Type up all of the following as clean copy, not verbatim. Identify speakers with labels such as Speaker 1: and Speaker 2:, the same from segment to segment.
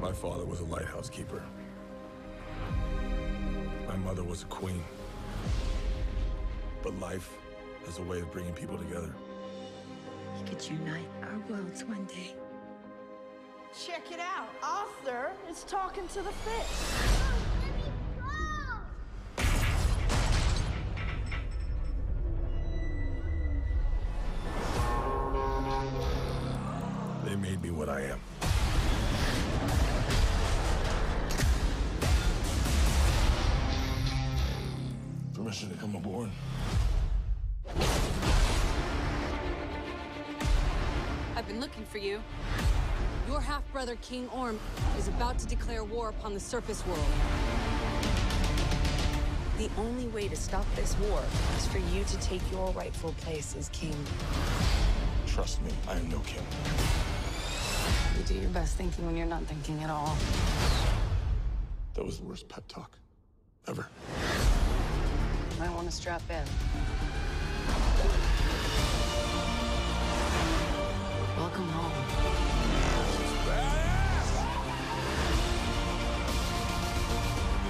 Speaker 1: My father was a lighthouse keeper. My mother was a queen. But life has a way of bringing people together.
Speaker 2: We could unite our worlds one day.
Speaker 3: Check it out. Arthur is talking to the fish.
Speaker 1: They made me what I am. Permission to come aboard.
Speaker 4: I've been looking for you. Your half-brother, King Orm, is about to declare war upon the surface world.
Speaker 2: The only way to stop this war is for you to take your rightful place as king.
Speaker 1: Trust me, I am no king.
Speaker 4: You do your best thinking when you're not thinking at all.
Speaker 1: That was the worst pep talk ever.
Speaker 4: You might want to strap in. Welcome home.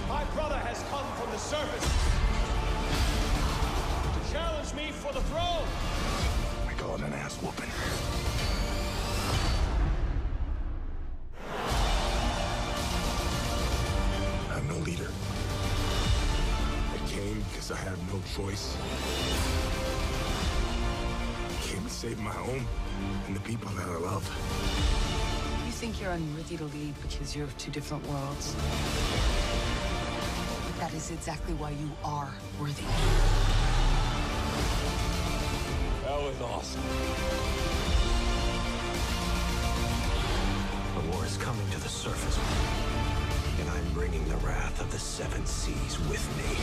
Speaker 5: My brother has come from the surface to challenge me for the throne.
Speaker 1: We call it an ass whooping. I'm no leader. I came because I had no choice. I came to save my home and the people that I love.
Speaker 2: You think you're unworthy to lead because you're of two different worlds. But that is exactly why you are worthy.
Speaker 5: That was awesome.
Speaker 6: The war is coming to the surface, and I'm bringing the wrath of the seven seas with me.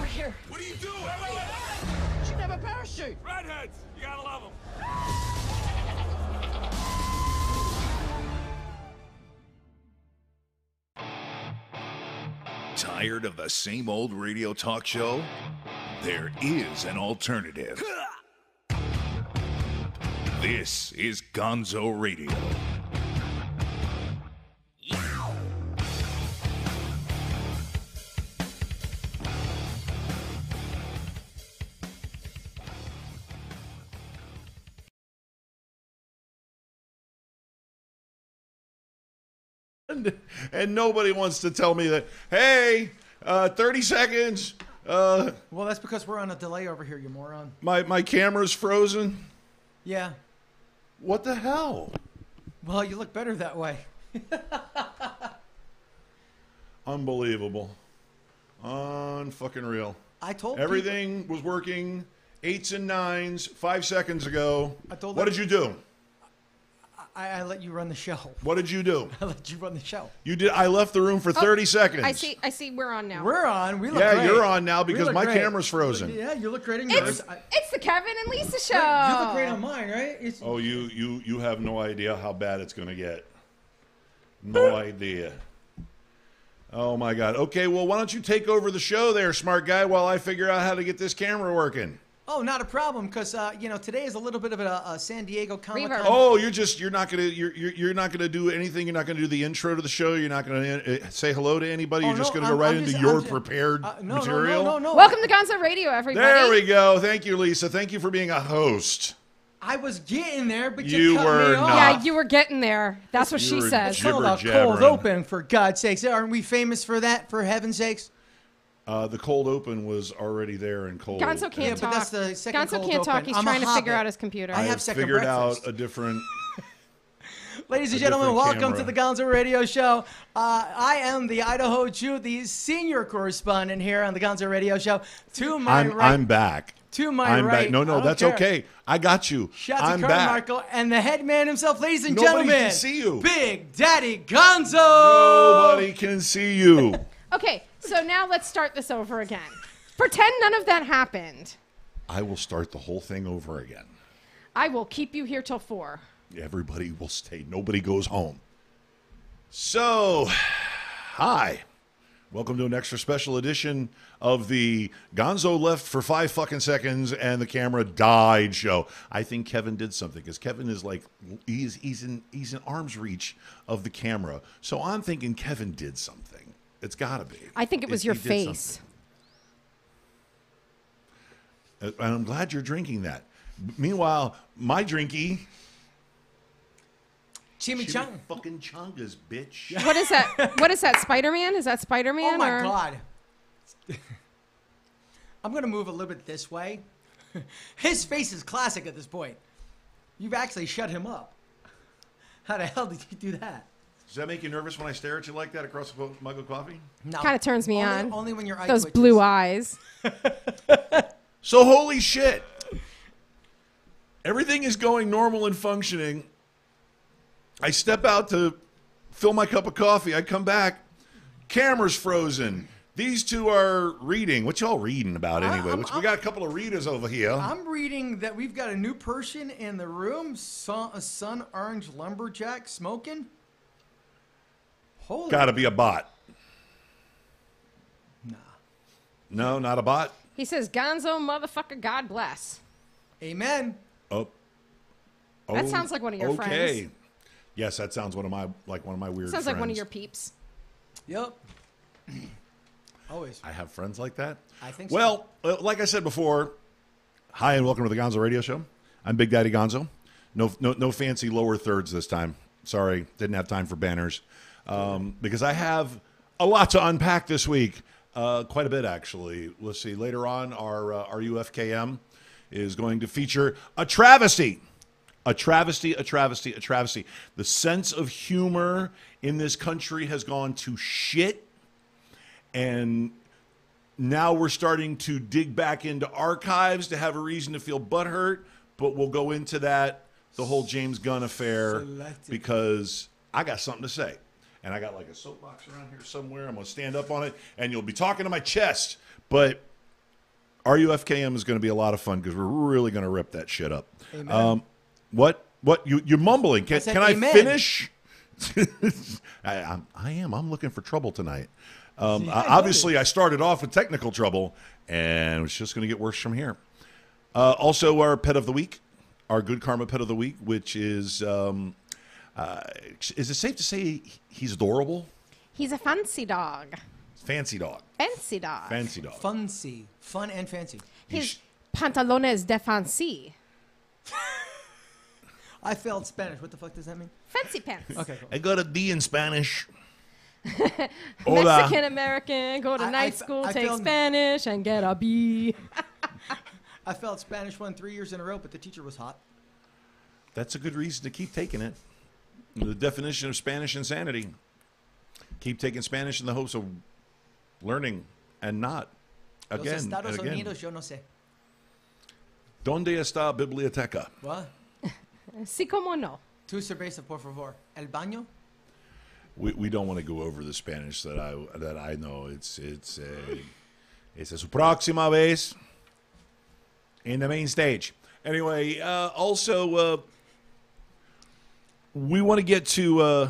Speaker 2: We're here.
Speaker 1: What are you doing?
Speaker 5: You should have a parachute.
Speaker 1: Redheads! You gotta love them.
Speaker 7: Tired of the same old radio talk show? There is an alternative. This is GONZO Radio.
Speaker 8: And nobody wants to tell me that, hey, 30 seconds.
Speaker 9: Well, that's because we're on a delay over here, you moron.
Speaker 8: My camera's frozen.
Speaker 9: Yeah.
Speaker 8: What the hell?
Speaker 9: Well, you look better that way.
Speaker 8: Unbelievable. Unfucking real.
Speaker 9: I told
Speaker 8: Everything was working 8s and 9s 5 seconds ago.
Speaker 9: I told
Speaker 8: What
Speaker 9: them-
Speaker 8: did you do?
Speaker 9: I let you run the show.
Speaker 8: What did you do?
Speaker 9: I let you run the show.
Speaker 8: You did. I left the room for 30 seconds.
Speaker 10: I see. We're on now.
Speaker 9: We're on. We look
Speaker 8: Yeah,
Speaker 9: great.
Speaker 8: you're on now
Speaker 9: We
Speaker 8: because
Speaker 9: look
Speaker 8: my
Speaker 9: great.
Speaker 8: camera's frozen.
Speaker 9: Yeah, you look great in
Speaker 10: It's,
Speaker 9: yours.
Speaker 10: it's the Kevin and Lisa show.
Speaker 9: You look great on mine, right? It's,
Speaker 8: Oh, you have no idea how bad it's going to get. No idea. Oh, my God. Okay, well, why don't you take over the show there, smart guy, while I figure out how to get this camera working.
Speaker 9: Oh, not a problem, because today is a little bit of a San Diego Comic Con.
Speaker 8: Oh, you're not gonna do anything. You're not gonna do the intro to the show. You're not gonna say hello to anybody. You're just gonna go right into your prepared material.
Speaker 9: No.
Speaker 10: Welcome to GONZO Radio, everybody.
Speaker 8: There we go. Thank you, Lisa. Thank you for being a host.
Speaker 9: I was getting there, but you
Speaker 8: You
Speaker 9: cut
Speaker 8: were
Speaker 9: me off.
Speaker 8: not.
Speaker 10: Yeah, you were getting there. That's what
Speaker 8: You
Speaker 10: she
Speaker 8: were
Speaker 10: says.
Speaker 9: It's called a
Speaker 8: jibber-jabbering.
Speaker 9: cold open, for God's sakes. Aren't we famous for that, for heaven's sakes?
Speaker 8: The cold open was already there and cold.
Speaker 10: Gonzo can't
Speaker 9: Yeah, but
Speaker 10: talk.
Speaker 9: that's the second
Speaker 10: Gonzo
Speaker 9: cold
Speaker 10: can't talk.
Speaker 9: open.
Speaker 10: He's
Speaker 9: I'm a
Speaker 10: trying to figure
Speaker 9: hobbit.
Speaker 10: out his computer.
Speaker 9: I have second
Speaker 8: figured
Speaker 9: breakfast.
Speaker 8: out a different.
Speaker 9: Ladies and
Speaker 8: a
Speaker 9: gentlemen,
Speaker 8: different
Speaker 9: welcome
Speaker 8: camera.
Speaker 9: to the Gonzo Radio Show. I am the Idaho Jew, the senior correspondent here on the Gonzo Radio Show. To my right,
Speaker 8: I'm back.
Speaker 9: To my
Speaker 8: I'm
Speaker 9: right.
Speaker 8: back. No,
Speaker 9: I don't
Speaker 8: that's
Speaker 9: care.
Speaker 8: okay. I got you.
Speaker 9: Shout
Speaker 8: I'm
Speaker 9: to
Speaker 8: back.
Speaker 9: Carmichael and the head man himself, ladies and
Speaker 8: Nobody
Speaker 9: gentlemen.
Speaker 8: can see you.
Speaker 9: Big Daddy Gonzo.
Speaker 8: Nobody can see you.
Speaker 10: Okay, so now let's start this over again. Pretend none of that happened.
Speaker 8: I will start the whole thing over again.
Speaker 10: I will keep you here till 4.
Speaker 8: Everybody will stay. Nobody goes home. So, hi. Welcome to an extra special edition of the Gonzo left for 5 fucking seconds and the camera died show. I think Kevin did something because Kevin is like he's in arm's reach of the camera. So I'm thinking Kevin did something. It's got to be.
Speaker 10: I think it was your face.
Speaker 8: And I'm glad you're drinking that. Meanwhile, my drinky.
Speaker 9: Chimichanga.
Speaker 8: Fucking chungas, bitch.
Speaker 10: What is that? What is that? Spider-Man? Is that Spider-Man?
Speaker 9: Oh my God. I'm going to move a little bit this way. His face is classic at this point. You've actually shut him up. How the hell did you do that?
Speaker 8: Does that make you nervous when I stare at you like that across a mug of coffee?
Speaker 9: No.
Speaker 10: Kind of turns me on.
Speaker 9: Only when your eye
Speaker 10: Those
Speaker 9: twitches.
Speaker 10: blue eyes.
Speaker 8: So holy shit. Everything is going normal and functioning. I step out to fill my cup of coffee. I come back. Camera's frozen. These two are reading. What y'all reading about anyway? We got a couple of readers over here.
Speaker 9: I'm reading that we've got a new person in the room. A sun orange lumberjack smoking. Holy.
Speaker 8: Got to be a bot. Nah. No, not a bot.
Speaker 10: He says, "Gonzo, motherfucker, God bless."
Speaker 9: Amen.
Speaker 8: Oh.
Speaker 10: That sounds like one of your friends.
Speaker 8: Yes, that sounds one of my weird
Speaker 10: Sounds
Speaker 8: friends.
Speaker 10: like one of your peeps.
Speaker 9: Yep. Always.
Speaker 8: I have friends like that.
Speaker 9: I think so.
Speaker 8: Well, like I said before, hi and welcome to the Gonzo Radio Show. I'm Big Daddy Gonzo. No fancy lower thirds this time. Sorry, didn't have time for banners because I have a lot to unpack this week. Quite a bit, actually. Let's see. Later on, our UFKM is going to feature a travesty. A travesty. The sense of humor in this country has gone to shit. And now we're starting to dig back into archives to have a reason to feel butthurt. But we'll go into that, the whole James Gunn affair, because I got something to say. And I got like a soapbox around here somewhere. I'm going to stand up on it, and you'll be talking to my chest. But RUFKM is going to be a lot of fun because we're really going to rip that shit up.
Speaker 9: Amen.
Speaker 8: What? You're mumbling. Can I finish? I am. I'm looking for trouble tonight. Obviously, I started off with technical trouble, and it's just going to get worse from here. Also, our pet of the week, our Good Karma pet of the week, which is it safe to say he's adorable?
Speaker 10: He's a fancy dog.
Speaker 8: Fancy dog.
Speaker 10: Fancy dog.
Speaker 8: Fancy dog.
Speaker 9: Fancy. Fun and fancy.
Speaker 10: His pantalones de fancy.
Speaker 9: I failed Spanish. What the fuck does that mean?
Speaker 10: Fancy pants.
Speaker 9: Okay, cool.
Speaker 8: I got a D in Spanish.
Speaker 10: Mexican American, go to night school, take
Speaker 9: failed-
Speaker 10: Spanish, and get a B.
Speaker 9: I failed Spanish 1 3 years in a row, but the teacher was hot.
Speaker 8: That's a good reason to keep taking it. The definition of Spanish insanity. Keep taking Spanish in the hopes of learning and not. Again
Speaker 9: Los Estados
Speaker 8: and again.
Speaker 9: Unidos, yo no sé.
Speaker 8: ¿Dónde está biblioteca?
Speaker 9: What?
Speaker 10: Sí, como no.
Speaker 9: Tu cerveza, por favor. El baño?
Speaker 8: We don't want to go over the Spanish that I know. It's su próxima vez in the main stage. Anyway, also we want to get to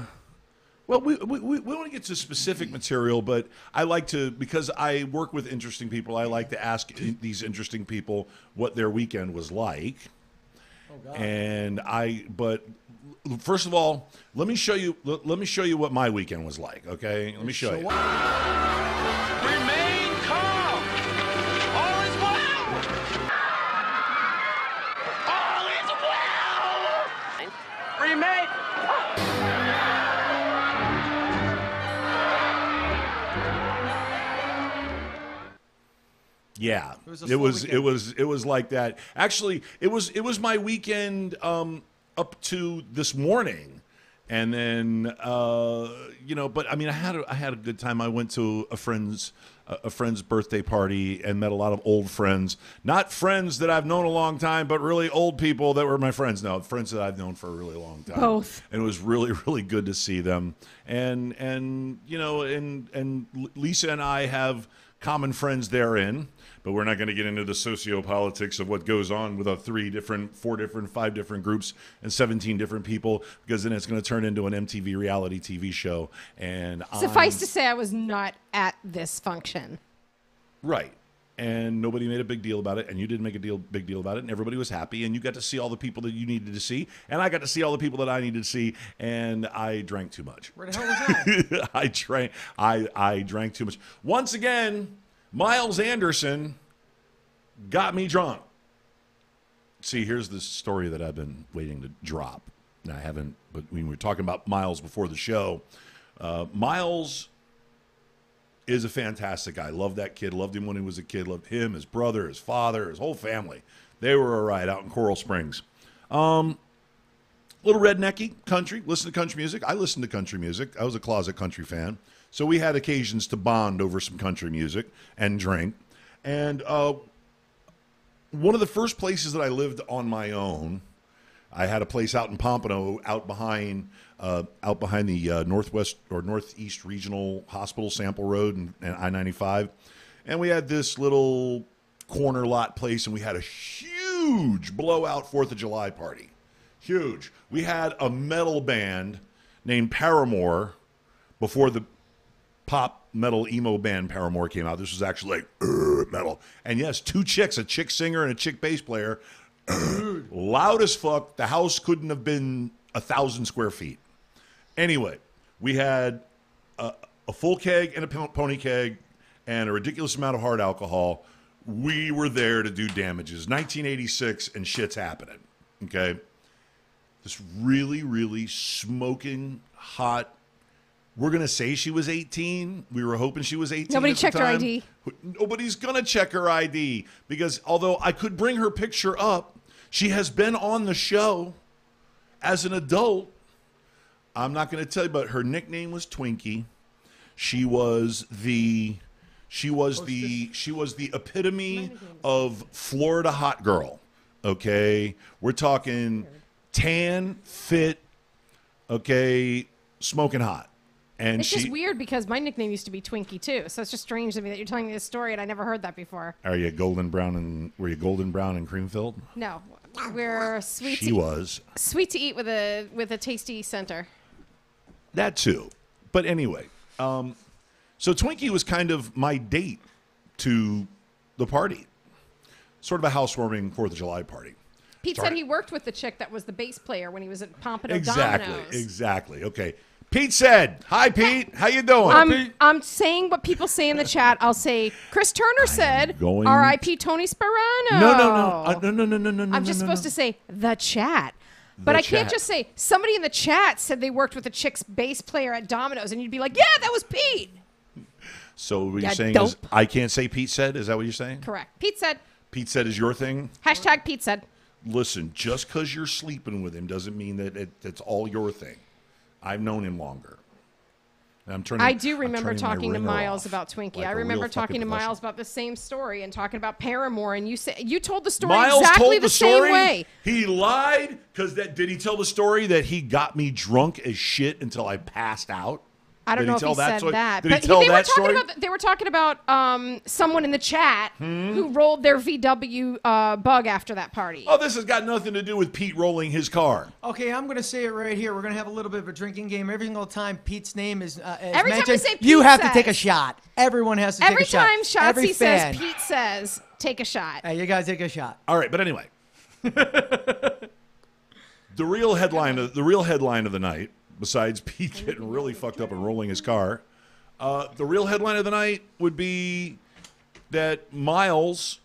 Speaker 8: we want to get to specific material, but I like to, because I work with interesting people, I like to ask these interesting people what their weekend was like. Oh God. But first of all, let me show you what my weekend was like, okay? Let me show you.
Speaker 5: Remain calm. All is well. All is well. Remain.
Speaker 8: Yeah, it was like that. Actually, it was my weekend up to this morning, and then But I mean, I had a good time. I went to a friend's birthday party and met a lot of old friends. Not friends that I've known a long time, but really old people that were my friends now. Friends that I've known for a really long time.
Speaker 10: Both.
Speaker 8: And it was really, really good to see them. And Lisa and I have common friends therein. But we're not going to get into the sociopolitics of what goes on with 5 different groups and 17 different people, because then it's going to turn into an MTV reality TV show. And
Speaker 10: suffice to say, I was not at this function.
Speaker 8: Right. And nobody made a big deal about it, and you didn't make a big deal about it, and everybody was happy, and you got to see all the people that you needed to see, and I got to see all the people that I needed to see, and I drank too much.
Speaker 9: Where the hell was I?
Speaker 8: I drank too much. Once again, Miles Anderson got me drunk. See, here's the story that I've been waiting to drop. I haven't, but we were talking about Miles before the show. Miles is a fantastic guy. Loved that kid. Loved him when he was a kid. Loved him, his brother, his father, his whole family. They were all right out in Coral Springs. Little rednecky country. Listen to country music. I listened to country music. I was a closet country fan. So we had occasions to bond over some country music and drink. And one of the first places that I lived on my own, I had a place out in Pompano, out behind the Northwest or Northeast Regional Hospital, Sample Road and I-95. And we had this little corner lot place, and we had a huge blowout 4th of July party. Huge. We had a metal band named Paramore before the pop metal emo band Paramore came out. This was actually like metal. And yes, 2 chicks, a chick singer and a chick bass player. Loud as fuck. The house couldn't have been 1,000 square feet. Anyway, we had a full keg and a pony keg and a ridiculous amount of hard alcohol. We were there to do damages. 1986, and shit's happening. Okay? This really, really smoking hot. We're going to say she was 18. We were hoping she was 18.
Speaker 10: Nobody checked her ID.
Speaker 8: Nobody's going to check her ID, because although I could bring her picture up, she has been on the show as an adult. I'm not going to tell you, but her nickname was Twinkie. She was the epitome of Florida hot girl. Okay, we're talking tan, fit, okay, smoking hot. And
Speaker 10: it's just weird because my nickname used to be Twinkie too, so it's just strange to me that you're telling me this story and I never heard that before.
Speaker 8: Were you golden brown and cream filled?
Speaker 10: No, we're sweet.
Speaker 8: She was
Speaker 10: sweet to eat with a tasty center.
Speaker 8: That too, but anyway, so Twinkie was kind of my date to the party, sort of a housewarming 4th of July party.
Speaker 10: Pete said he worked with the chick that was the bass player when he was at Pompano
Speaker 8: Domino's.
Speaker 10: Domino's.
Speaker 8: Exactly. Okay. Pete said, "Hi, Pete. How you doing?"
Speaker 10: I'm saying what people say in the chat. I'll say Chris Turner said, "R.I.P. Tony Sperano."
Speaker 8: No.
Speaker 10: I'm just supposed to say the chat. But I can't just say somebody in the chat said they worked with a chick's bass player at Domino's, and you'd be like, "Yeah, that was Pete."
Speaker 8: So what you're saying is I can't say Pete said? Is that what you're saying?
Speaker 10: Correct. Pete said.
Speaker 8: Pete said is your thing?
Speaker 10: Hashtag Pete said.
Speaker 8: Listen, just because you're sleeping with him doesn't mean that it's all your thing. I've known him longer.
Speaker 10: I do remember talking to Miles about Twinkie. Like I remember talking to Miles about the same story and talking about Paramore, and you told the story exactly the same way.
Speaker 8: He lied because did he tell the story that he got me drunk as shit until I passed out?
Speaker 10: I don't know if he said that.
Speaker 8: Did he tell that story?
Speaker 10: They were talking about someone in the chat who rolled their VW bug after that party.
Speaker 8: Oh, this has got nothing to do with Pete rolling his car.
Speaker 9: Okay, I'm going to say it right here. We're going to have a little bit of a drinking game. Every single time Pete's name is
Speaker 10: every
Speaker 9: mentioned,
Speaker 10: time we say Pete
Speaker 9: you have to take a shot. Everyone has to take a shot.
Speaker 10: Every time Shotzi says Pete says, take a shot.
Speaker 9: Hey, you guys take a shot.
Speaker 8: All right, but anyway. The real headline of the night, besides Pete getting really fucked up and rolling his car, the real headline of the night would be that Miles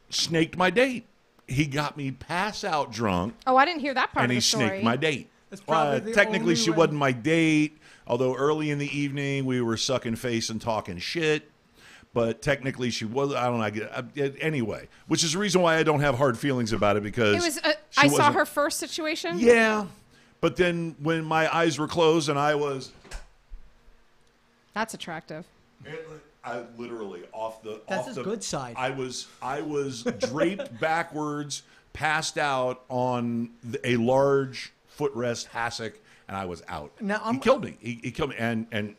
Speaker 8: snaked my date. He got me pass out drunk.
Speaker 10: Oh, I didn't hear that part of the story.
Speaker 8: And he snaked my date.
Speaker 9: That's probably
Speaker 8: technically, she wasn't my date, although early in the evening we were sucking face and talking shit. But technically, she was. I don't know. Anyway, which is the reason why I don't have hard feelings about it, because
Speaker 10: it was. I saw her first situation.
Speaker 8: Yeah, but then when my eyes were closed and I was.
Speaker 10: That's attractive.
Speaker 8: I literally off the.
Speaker 9: That's his good side.
Speaker 8: I was draped backwards, passed out on a large footrest hassock, and I was out.
Speaker 9: Now
Speaker 8: he killed me. He killed me, and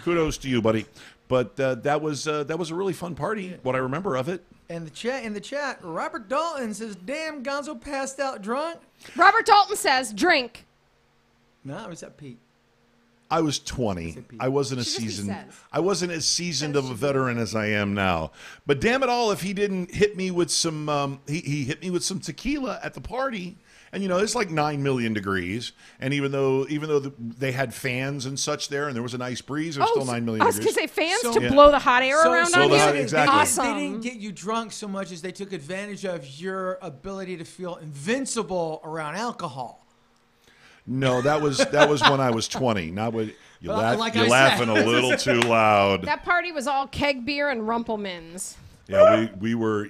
Speaker 8: kudos to you, buddy. But that was a really fun party. What I remember of it.
Speaker 9: And in the chat, Robert Dalton says, "Damn, Gonzo passed out drunk."
Speaker 10: Robert Dalton says, "Drink."
Speaker 9: No, was that Pete?
Speaker 8: I was 20. I wasn't as seasoned of a veteran as I am now. But damn it all, if he didn't hit me with some, he hit me with some tequila at the party. And, it's like 9 million degrees. And even though they had fans and such there and there was a nice breeze, it was still 9 million degrees.
Speaker 10: I was going to say fans to blow the hot air around on you?
Speaker 8: Exactly.
Speaker 10: Awesome.
Speaker 9: They didn't get you drunk so much as they took advantage of your ability to feel invincible around alcohol.
Speaker 8: No, that was when I was 20. Not when you're laughing a little too loud.
Speaker 10: That party was all keg beer and Rumpelmans.
Speaker 8: Yeah, we were.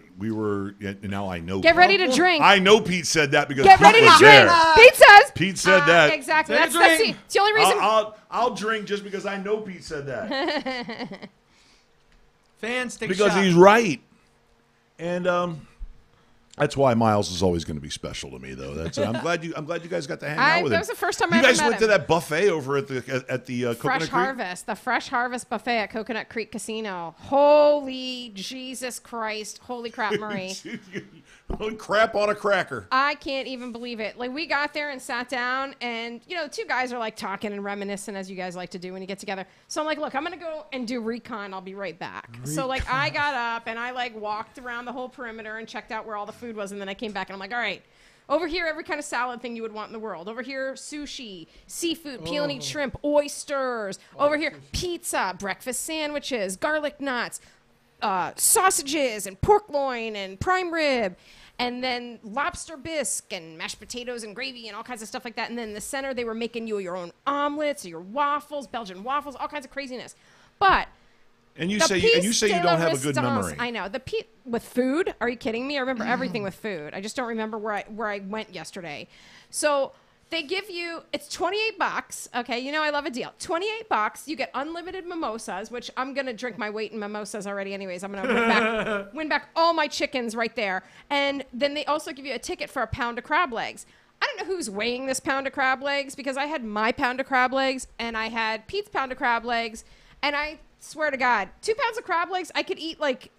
Speaker 8: Now I know.
Speaker 10: Get ready to drink.
Speaker 8: I know Pete said that because
Speaker 10: Get
Speaker 8: Pete
Speaker 10: ready
Speaker 8: was
Speaker 10: to drink.
Speaker 8: there.
Speaker 10: Pete says.
Speaker 8: Pete said that.
Speaker 10: Exactly. That's the only reason.
Speaker 8: I'll drink just because I know Pete said that.
Speaker 9: Fans, take
Speaker 8: because
Speaker 9: a shot.
Speaker 8: He's right, and that's why Miles is always going to be special to me, though. I'm glad you guys got to hang out with him.
Speaker 10: That was the first time I
Speaker 8: ever met him. You guys went to that buffet over at the Coconut
Speaker 10: Fresh
Speaker 8: Creek?
Speaker 10: Harvest, the Fresh Harvest buffet at Coconut Creek Casino. Holy Jesus Christ! Holy crap, Marie!
Speaker 8: Crap on a cracker.
Speaker 10: I can't even believe it. Like, we got there and sat down, and the two guys are like talking and reminiscing as you guys like to do when you get together. So I'm like, look, I'm gonna go and do recon. I'll be right back. So like, I got up and I like walked around the whole perimeter and checked out where all the food was, and then I came back and I'm like, all right. Over here, every kind of salad thing you would want in the world. Over here, sushi, seafood, peel and eat shrimp, oysters. Over here, pizza, breakfast sandwiches, garlic knots, sausages and pork loin and prime rib. And then lobster bisque and mashed potatoes and gravy and all kinds of stuff like that. And then in the center, they were making you your own omelets, your waffles, Belgian waffles, all kinds of craziness. But
Speaker 8: you say you don't have a good memory.
Speaker 10: I know. With food? Are you kidding me? I remember everything with food. I just don't remember where I went yesterday. So they give you, it's $28. Okay, I love a deal. $28. You get unlimited mimosas, which I'm gonna drink my weight in mimosas already. Anyways, I'm gonna win back all my chickens right there. And then they also give you a ticket for a pound of crab legs. I don't know who's weighing this pound of crab legs because I had my pound of crab legs and I had Pete's pound of crab legs, and I swear to God, 2 pounds of crab legs I could eat like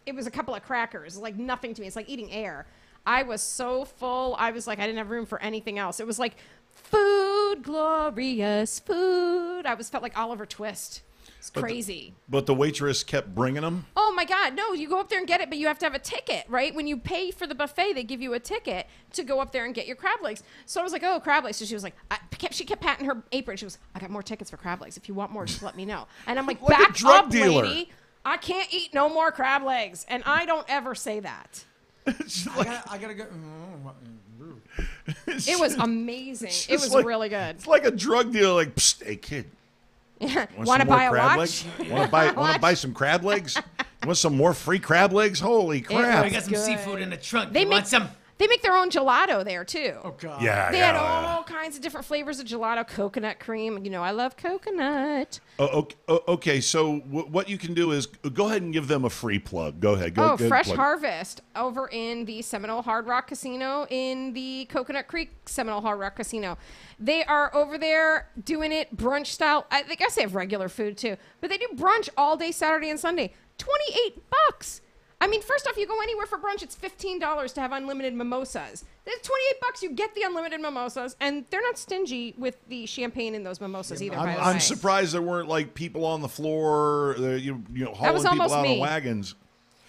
Speaker 10: it was a couple of crackers, like nothing to me. It's like eating air. I was so full. I was like, I didn't have room for anything else. It was like food, glorious food. Felt like Oliver Twist. It's crazy.
Speaker 8: But the waitress kept bringing them?
Speaker 10: Oh, my God. No, you go up there and get it, but you have to have a ticket, right? When you pay for the buffet, they give you a ticket to go up there and get your crab legs. So I was like, oh, crab legs. So she was like, she kept patting her apron. She was, I got more tickets for crab legs. If you want more, just let me know. And I'm like, back up, lady. I can't eat no more crab legs. And I don't ever say that.
Speaker 9: I gotta go.
Speaker 10: It was amazing. It was really good.
Speaker 8: It's like a drug dealer. Like, psst, hey kid,
Speaker 10: want to buy a watch?
Speaker 8: Want to buy some crab legs? Want some more free crab legs? Holy crap!
Speaker 9: I got some seafood in the trunk. Want some?
Speaker 10: They make their own gelato there, too.
Speaker 9: Oh, God.
Speaker 8: Yeah,
Speaker 10: They had all kinds of different flavors of gelato, coconut cream. I love coconut.
Speaker 8: Okay, so what you can do is go ahead and give them a free plug. Go ahead.
Speaker 10: Fresh Harvest over in the Seminole Hard Rock Casino in the Coconut Creek Seminole Hard Rock Casino. They are over there doing it brunch style. I guess they have regular food, too. But they do brunch all day Saturday and Sunday. $28. I mean, first off, you go anywhere for brunch, it's $15 to have unlimited mimosas. That's $28. You get the unlimited mimosas, and they're not stingy with the champagne in those mimosas either.
Speaker 8: I'm surprised there weren't like people on the floor, hauling people out of wagons.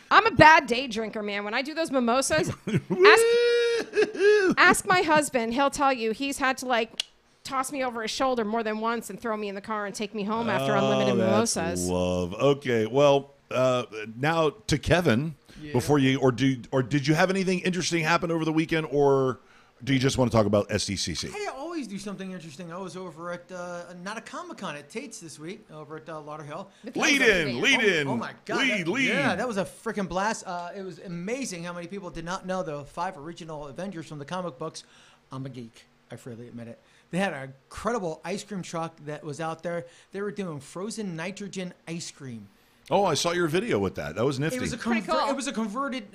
Speaker 10: I'm a bad day drinker, man. When I do those mimosas, ask my husband. He'll tell you he's had to toss me over his shoulder more than once and throw me in the car and take me home after unlimited mimosas.
Speaker 8: Love. Okay, well. Now to Kevin, before you did you have anything interesting happen over the weekend, or do you just want to talk about SDCC?
Speaker 9: I always do something interesting. I was over at not a Comic-Con at Tate's this week over at Lauderhill.
Speaker 8: Lead in.
Speaker 9: Oh my God!
Speaker 8: Lead.
Speaker 9: Yeah, that was a freaking blast. It was amazing how many people did not know the 5 original Avengers from the comic books. I'm a geek. I freely admit it. They had an incredible ice cream truck that was out there. They were doing frozen nitrogen ice cream.
Speaker 8: Oh, I saw your video with that. That was nifty.
Speaker 9: It was a
Speaker 10: Pretty cool.
Speaker 9: it was a converted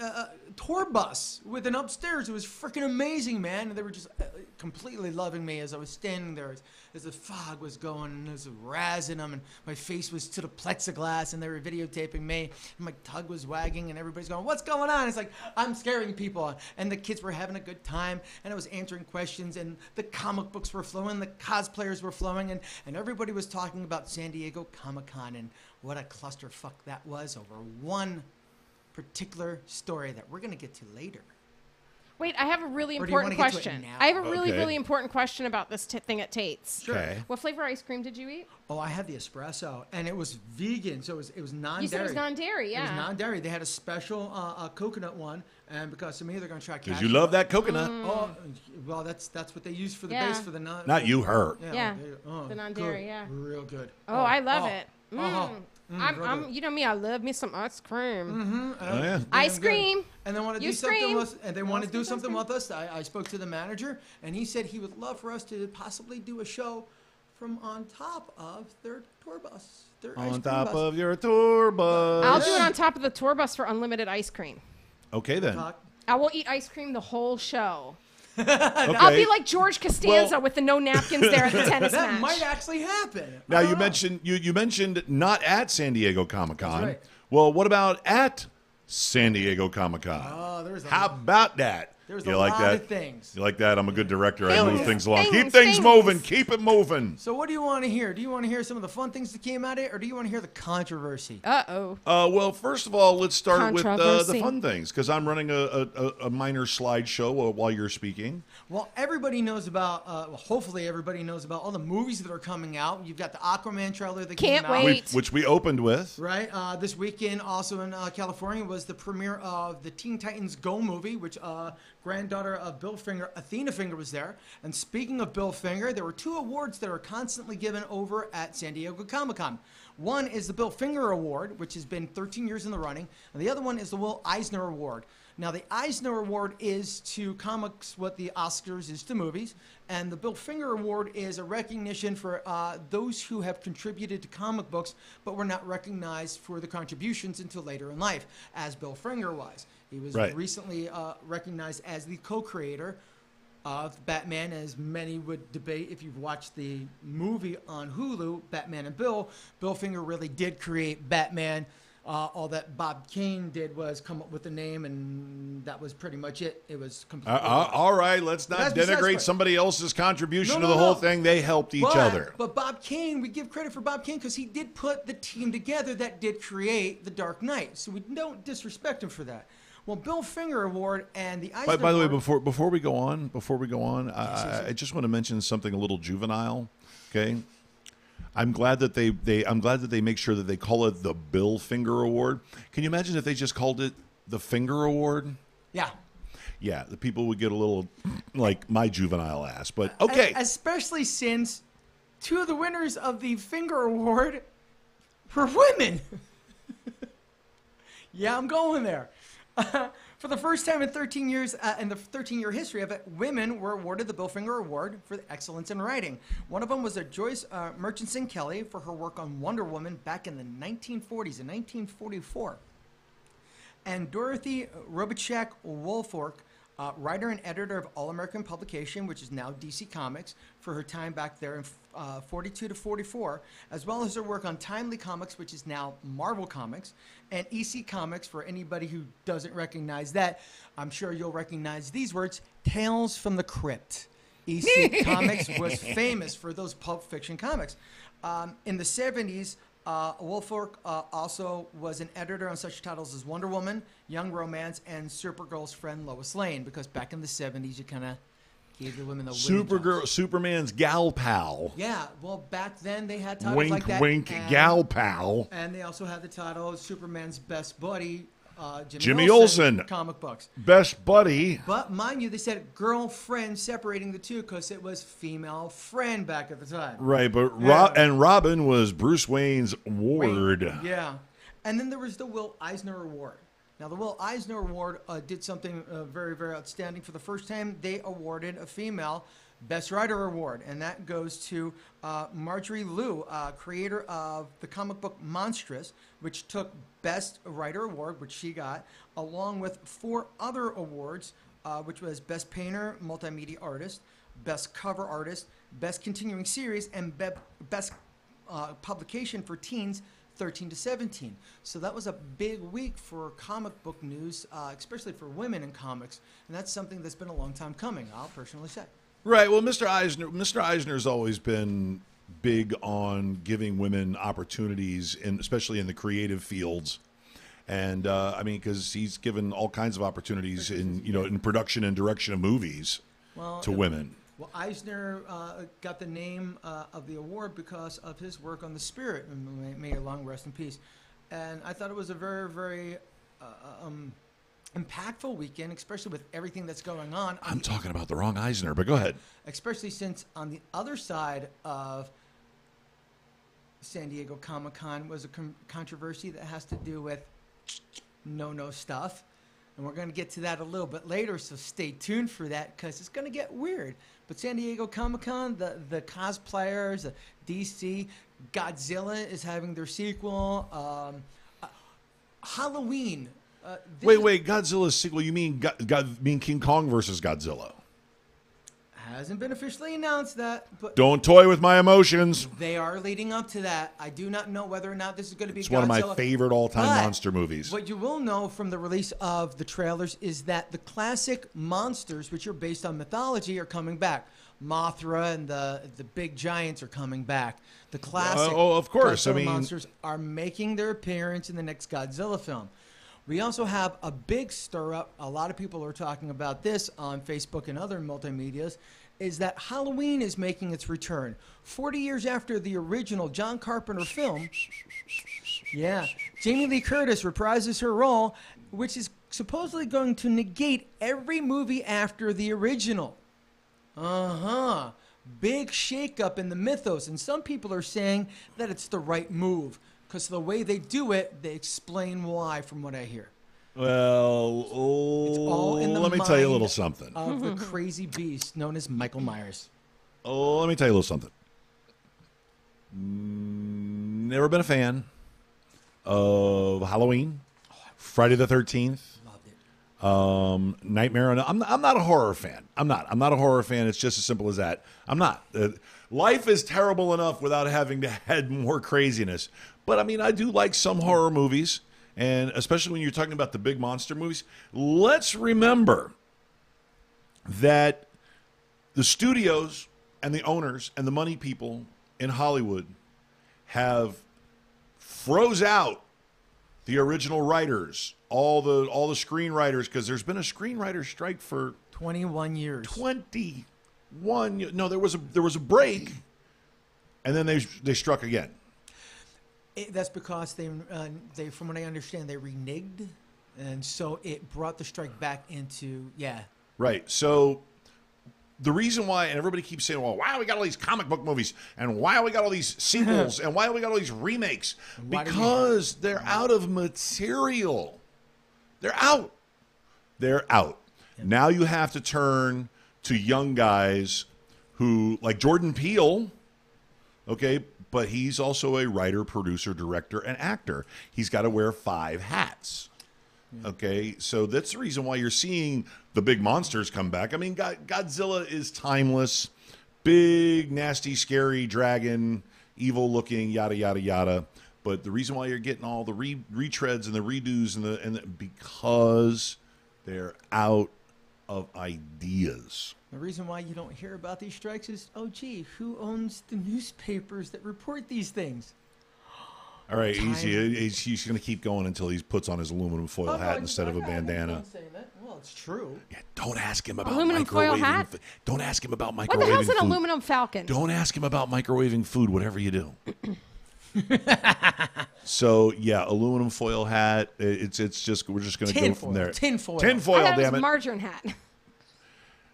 Speaker 9: tour bus with an upstairs. It was freaking amazing, man. And they were just completely loving me as I was standing there as the fog was going and I was razzing them, and my face was to the plexiglass, and they were videotaping me, and my tongue was wagging, and everybody's going, "What's going on?" It's like I'm scaring people, and the kids were having a good time, and I was answering questions, and the comic books were flowing, the cosplayers were flowing, and everybody was talking about San Diego Comic-Con and what a clusterfuck that was over one particular story that we're going to get to later.
Speaker 10: Wait, I have a really
Speaker 9: Or do you
Speaker 10: important
Speaker 9: wanna get to it
Speaker 10: question.
Speaker 9: now?
Speaker 10: I have a really,
Speaker 8: Okay.
Speaker 10: really important question about this thing at Tate's.
Speaker 9: Sure.
Speaker 8: Okay.
Speaker 10: What flavor ice cream did you eat?
Speaker 9: Oh, I had the espresso, and it was vegan, so it was non-dairy.
Speaker 10: You said it was non-dairy,
Speaker 9: It was
Speaker 10: yeah.
Speaker 9: non-dairy. They had a special coconut one, and because of me, they're going to try.
Speaker 8: Because you love that coconut.
Speaker 9: Oh, well, that's what they use for the
Speaker 10: Yeah.
Speaker 9: base for the non.
Speaker 8: Not you, her.
Speaker 10: Yeah,
Speaker 9: oh,
Speaker 10: the non-dairy,
Speaker 9: good.
Speaker 10: yeah.
Speaker 9: Real good.
Speaker 10: Oh, I love
Speaker 9: oh,
Speaker 10: it.
Speaker 9: real
Speaker 10: I'm,
Speaker 9: good.
Speaker 10: you know me, I love me some ice cream.
Speaker 8: Oh, yeah.
Speaker 10: Ice
Speaker 9: Damn good.
Speaker 10: cream.
Speaker 9: And they want to
Speaker 10: You
Speaker 9: do something
Speaker 10: scream.
Speaker 9: with us, and they want to
Speaker 10: Ice
Speaker 9: do
Speaker 10: cream,
Speaker 9: something
Speaker 10: ice
Speaker 9: with us. I spoke to the manager, and he said he would love for us to possibly do a show from on top of their tour bus. Their ice
Speaker 8: On
Speaker 9: cream
Speaker 8: top
Speaker 9: bus.
Speaker 8: of your tour bus.
Speaker 10: I'll do it on top of the tour bus for unlimited ice cream.
Speaker 8: Okay, then.
Speaker 9: Talk.
Speaker 10: I will eat ice cream the whole show.
Speaker 8: Okay.
Speaker 10: I'll be like George Costanza
Speaker 8: Well-
Speaker 10: with the no napkins there at the tennis
Speaker 9: That
Speaker 10: match.
Speaker 9: might actually happen.
Speaker 8: Now,
Speaker 9: I
Speaker 8: you
Speaker 9: don't know.
Speaker 8: mentioned you mentioned not at San Diego Comic-Con.
Speaker 9: That's right.
Speaker 8: Well, what about at San Diego Comic-Con?
Speaker 9: Oh, there's a
Speaker 8: How about that?
Speaker 9: There's
Speaker 8: You
Speaker 9: a
Speaker 8: like
Speaker 9: lot
Speaker 8: that?
Speaker 9: of things.
Speaker 8: You like that? I'm a good director. I
Speaker 10: Things,
Speaker 8: move things along.
Speaker 10: things,
Speaker 8: Keep things
Speaker 10: things.
Speaker 8: moving. Keep it moving.
Speaker 9: So what do you want to hear? Do you want to hear some of the fun things that came out of it, or do you want to hear the controversy?
Speaker 10: Uh-oh.
Speaker 8: Well, first of all, let's start with the
Speaker 10: Controversy.
Speaker 8: fun things, because I'm running a minor slideshow while you're speaking.
Speaker 9: Well, everybody knows about, hopefully everybody knows about all the movies that are coming out. You've got the Aquaman trailer that
Speaker 10: Can't
Speaker 9: came out.
Speaker 10: wait.
Speaker 8: Which we opened with.
Speaker 9: Right. This weekend, also in California, was the premiere of the Teen Titans Go movie, which granddaughter of Bill Finger, Athena Finger, was there. And speaking of Bill Finger, there were two awards that are constantly given over at San Diego Comic-Con. One is the Bill Finger Award, which has been 13 years in the running, and the other one is the Will Eisner Award. Now, the Eisner Award is to comics what the Oscars is to movies, and the Bill Finger Award is a recognition for those who have contributed to comic books but were not recognized for the contributions until later in life, as Bill Finger was. He was
Speaker 8: Right.
Speaker 9: recently recognized as the co-creator of Batman, as many would debate if you've watched the movie on Hulu, Batman and Bill. Bill Finger really did create Batman. All that Bob Kane did was come up with the name, and that was pretty much it. It was completely.
Speaker 8: All right, let's not
Speaker 9: That's besides the
Speaker 8: denigrate
Speaker 9: point.
Speaker 8: somebody else's contribution
Speaker 9: No,
Speaker 8: to the
Speaker 9: no,
Speaker 8: whole
Speaker 9: no.
Speaker 8: thing. They helped each other.
Speaker 9: But Bob Kane, we give credit for Bob Kane because he did put the team together that did create the Dark Knight. So we don't disrespect him for that. Well, Bill Finger Award and the Eisner
Speaker 8: By the way,
Speaker 9: Award.
Speaker 8: before we go on, I just want to mention something a little juvenile. Okay, I'm glad that they make sure that they call it the Bill Finger Award. Can you imagine if they just called it the Finger Award?
Speaker 9: Yeah.
Speaker 8: Yeah, the people would get a little like my juvenile ass. But okay,
Speaker 9: Especially since two of the winners of the Finger Award were women. Yeah, I'm going there. For the first time in 13 years, in the 13-year history of it, women were awarded the Bill Finger Award for excellence in writing. One of them was Joyce Murchison Kelly for her work on Wonder Woman back in the 1940s, in 1944. And Dorothy Robichak Woolfolk, writer and editor of All American Publication, which is now DC Comics, for her time back there in 42 to 44, as well as her work on Timely Comics, which is now Marvel Comics, and EC Comics, for anybody who doesn't recognize that. I'm sure you'll recognize these words, Tales from the Crypt. EC Comics was famous for those Pulp Fiction comics. In the 70s, Woolfolk also was an editor on such titles as Wonder Woman, Young Romance, and Supergirl's friend Lois Lane, because back in the 70s, you kind of gave the women the women jobs.
Speaker 8: Superman's gal pal.
Speaker 9: Yeah, well, back then they had titles
Speaker 8: Wink,
Speaker 9: like that.
Speaker 8: wink,
Speaker 9: and,
Speaker 8: gal pal.
Speaker 9: And they also had the title Superman's best buddy,
Speaker 8: Jimmy Olsen.
Speaker 9: comic books.
Speaker 8: Best buddy.
Speaker 9: But mind you, they said girlfriend, separating the two because it was female friend back at the time.
Speaker 8: Right, but
Speaker 9: Yeah.
Speaker 8: Robin was Bruce Wayne's ward.
Speaker 9: Yeah. And then there was the Will Eisner Award. Now, the Will Eisner Award did something very, very outstanding. For the first time, they awarded a female Best Writer Award, and that goes to Marjorie Liu, creator of the comic book Monstrous, which took Best Writer Award, which she got, along with 4 other awards, which was Best Painter, Multimedia Artist, Best Cover Artist, Best Continuing Series, and Best Publication for Teens 13 to 17. So that was a big week for comic book news, especially for women in comics, and that's something that's been a long time coming, I'll personally say.
Speaker 8: Right. Well, Mr. Eisner's always been big on giving women opportunities, especially in the creative fields. And I mean, because he's given all kinds of opportunities in production and direction of movies to women.
Speaker 9: Well, Eisner got the name of the award because of his work on The Spirit, and may long rest in peace. And I thought it was a very, very impactful weekend, especially with everything that's going on.
Speaker 8: I'm talking about the wrong Eisner, but go ahead.
Speaker 9: Especially since on the other side of San Diego Comic-Con was a controversy that has to do with no stuff. And we're going to get to that a little bit later, so stay tuned for that because it's going to get weird. But San Diego Comic-Con, the cosplayers, DC, Godzilla is having their sequel. Halloween.
Speaker 8: Wait, Godzilla's sequel? You mean mean King Kong versus Godzilla?
Speaker 9: Hasn't been officially announced that, but
Speaker 8: don't toy with my emotions.
Speaker 9: They are leading up to that. I do not know whether or not this is going to be
Speaker 8: It's
Speaker 9: Godzilla.
Speaker 8: one of my favorite all-time monster movies.
Speaker 9: What you will know from the release of the trailers is that the classic monsters, which are based on mythology, are coming back. Mothra and the big giants are coming back. The classic
Speaker 8: of course.
Speaker 9: Godzilla monsters are making their appearance in the next Godzilla film. We also have a big stir-up. A lot of people are talking about this on Facebook and other multimedias, is that Halloween is making its return. 40 years after the original John Carpenter film, Jamie Lee Curtis reprises her role, which is supposedly going to negate every movie after the original. Big shakeup in the mythos, and some people are saying that it's the right move. Because the way they do it, they explain why, from what I hear.
Speaker 8: Well,
Speaker 9: it's all in the
Speaker 8: let me tell you a little something.
Speaker 9: Of the crazy beast known as Michael Myers.
Speaker 8: Oh, let me tell you a little something. Never been a fan of Halloween, Friday the 13th, Nightmare. I'm not a horror fan. I'm not a horror fan. It's just as simple as that. I'm not. Life is terrible enough without having to add more craziness. But, I mean, I do like some horror movies, and especially when you're talking about the big monster movies. Let's remember that the studios and the owners and the money people in Hollywood have froze out the original writers, all the screenwriters, because there's been a screenwriter strike for
Speaker 9: 21 years.
Speaker 8: 21. No, there was a break, and then they struck again.
Speaker 9: That's because they, from what I understand, they reneged, and so it brought the strike back into
Speaker 8: Right. So the reason why, and everybody keeps saying, well, why we got all these comic book movies, and why we got all these sequels, and why we got all these remakes? Because they're out of material. They're out. They're out. Yep. Now you have to turn to young guys who, like Jordan Peele, okay, but he's also a writer, producer, director, and actor. He's got to wear 5 hats. Okay, so that's the reason why you're seeing the big monsters come back. I mean, Godzilla is timeless. Big, nasty, scary dragon, evil-looking, yada, yada, yada. But the reason why you're getting all the retreads and the redos and because they're out of ideas.
Speaker 9: The reason why you don't hear about these strikes is, oh, gee, who owns the newspapers that report these things?
Speaker 8: All right, easy. He's going to keep going until he puts on his aluminum foil hat instead of a bandana.
Speaker 9: Well, it's true.
Speaker 8: Yeah, don't ask him about
Speaker 10: aluminum foil hat.
Speaker 8: Don't ask him about microwaving
Speaker 10: What the hell's an
Speaker 8: food.
Speaker 10: aluminum falcon?
Speaker 8: Don't ask him about microwaving food, whatever you do. So yeah, aluminum foil hat. It's just we're just going to go from there.
Speaker 9: Tin foil.
Speaker 8: Tin foil.
Speaker 10: I thought it
Speaker 8: Damn
Speaker 10: was
Speaker 8: it.
Speaker 10: margarine hat.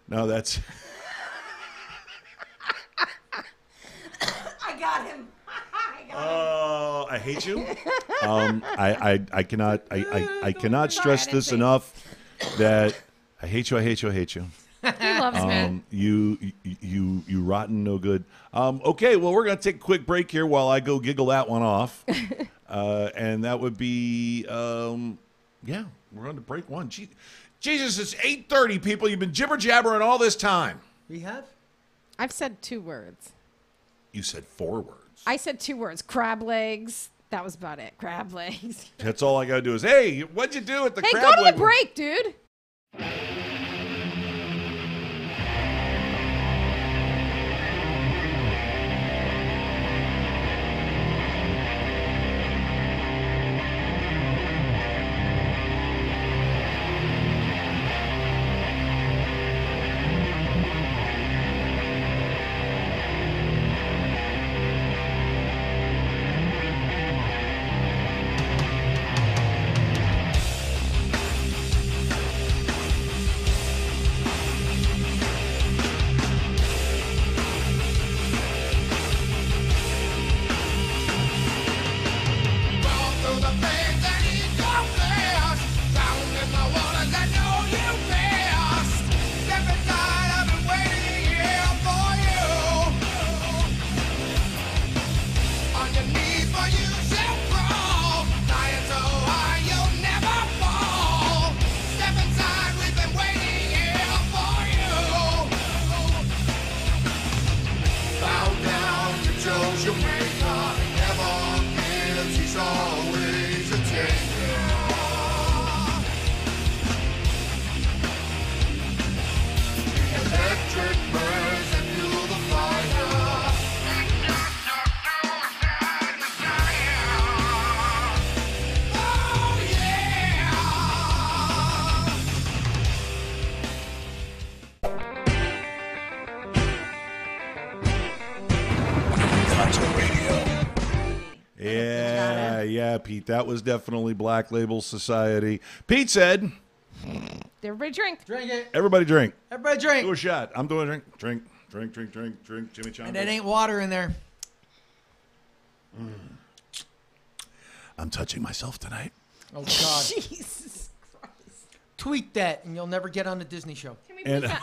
Speaker 8: No, that's.
Speaker 10: I got him.
Speaker 8: Oh, I hate you. I cannot stress this enough that I hate you. I hate you. I hate you. I hate you.
Speaker 10: He loves me.
Speaker 8: You rotten, no good. Okay, well, we're going to take a quick break here while I go giggle that one off. And that would be, yeah, we're on to break one. Jesus, it's 8:30, people. You've been jibber-jabbering all this time.
Speaker 9: We have?
Speaker 10: I've said 2 words.
Speaker 8: You said 4 words.
Speaker 10: I said 2 words. Crab legs. That was about it. Crab legs.
Speaker 8: That's all I got to do is, hey, what'd you do at the crab
Speaker 10: Hey, go to
Speaker 8: leg?
Speaker 10: the break, dude.
Speaker 8: Yeah, Pete, that was definitely Black Label Society. Pete said,
Speaker 10: Everybody drink.
Speaker 9: Drink it.
Speaker 8: everybody drink.
Speaker 9: Everybody drink.
Speaker 8: Do a shot. I'm doing a drink. Drink, drink, drink, drink, drink. Jimmy Chan.
Speaker 9: And it ain't water in there.
Speaker 8: I'm touching myself tonight.
Speaker 9: Oh, God.
Speaker 10: Jesus Christ.
Speaker 9: Tweet that, and you'll never get on a Disney show.
Speaker 10: Can we beep that?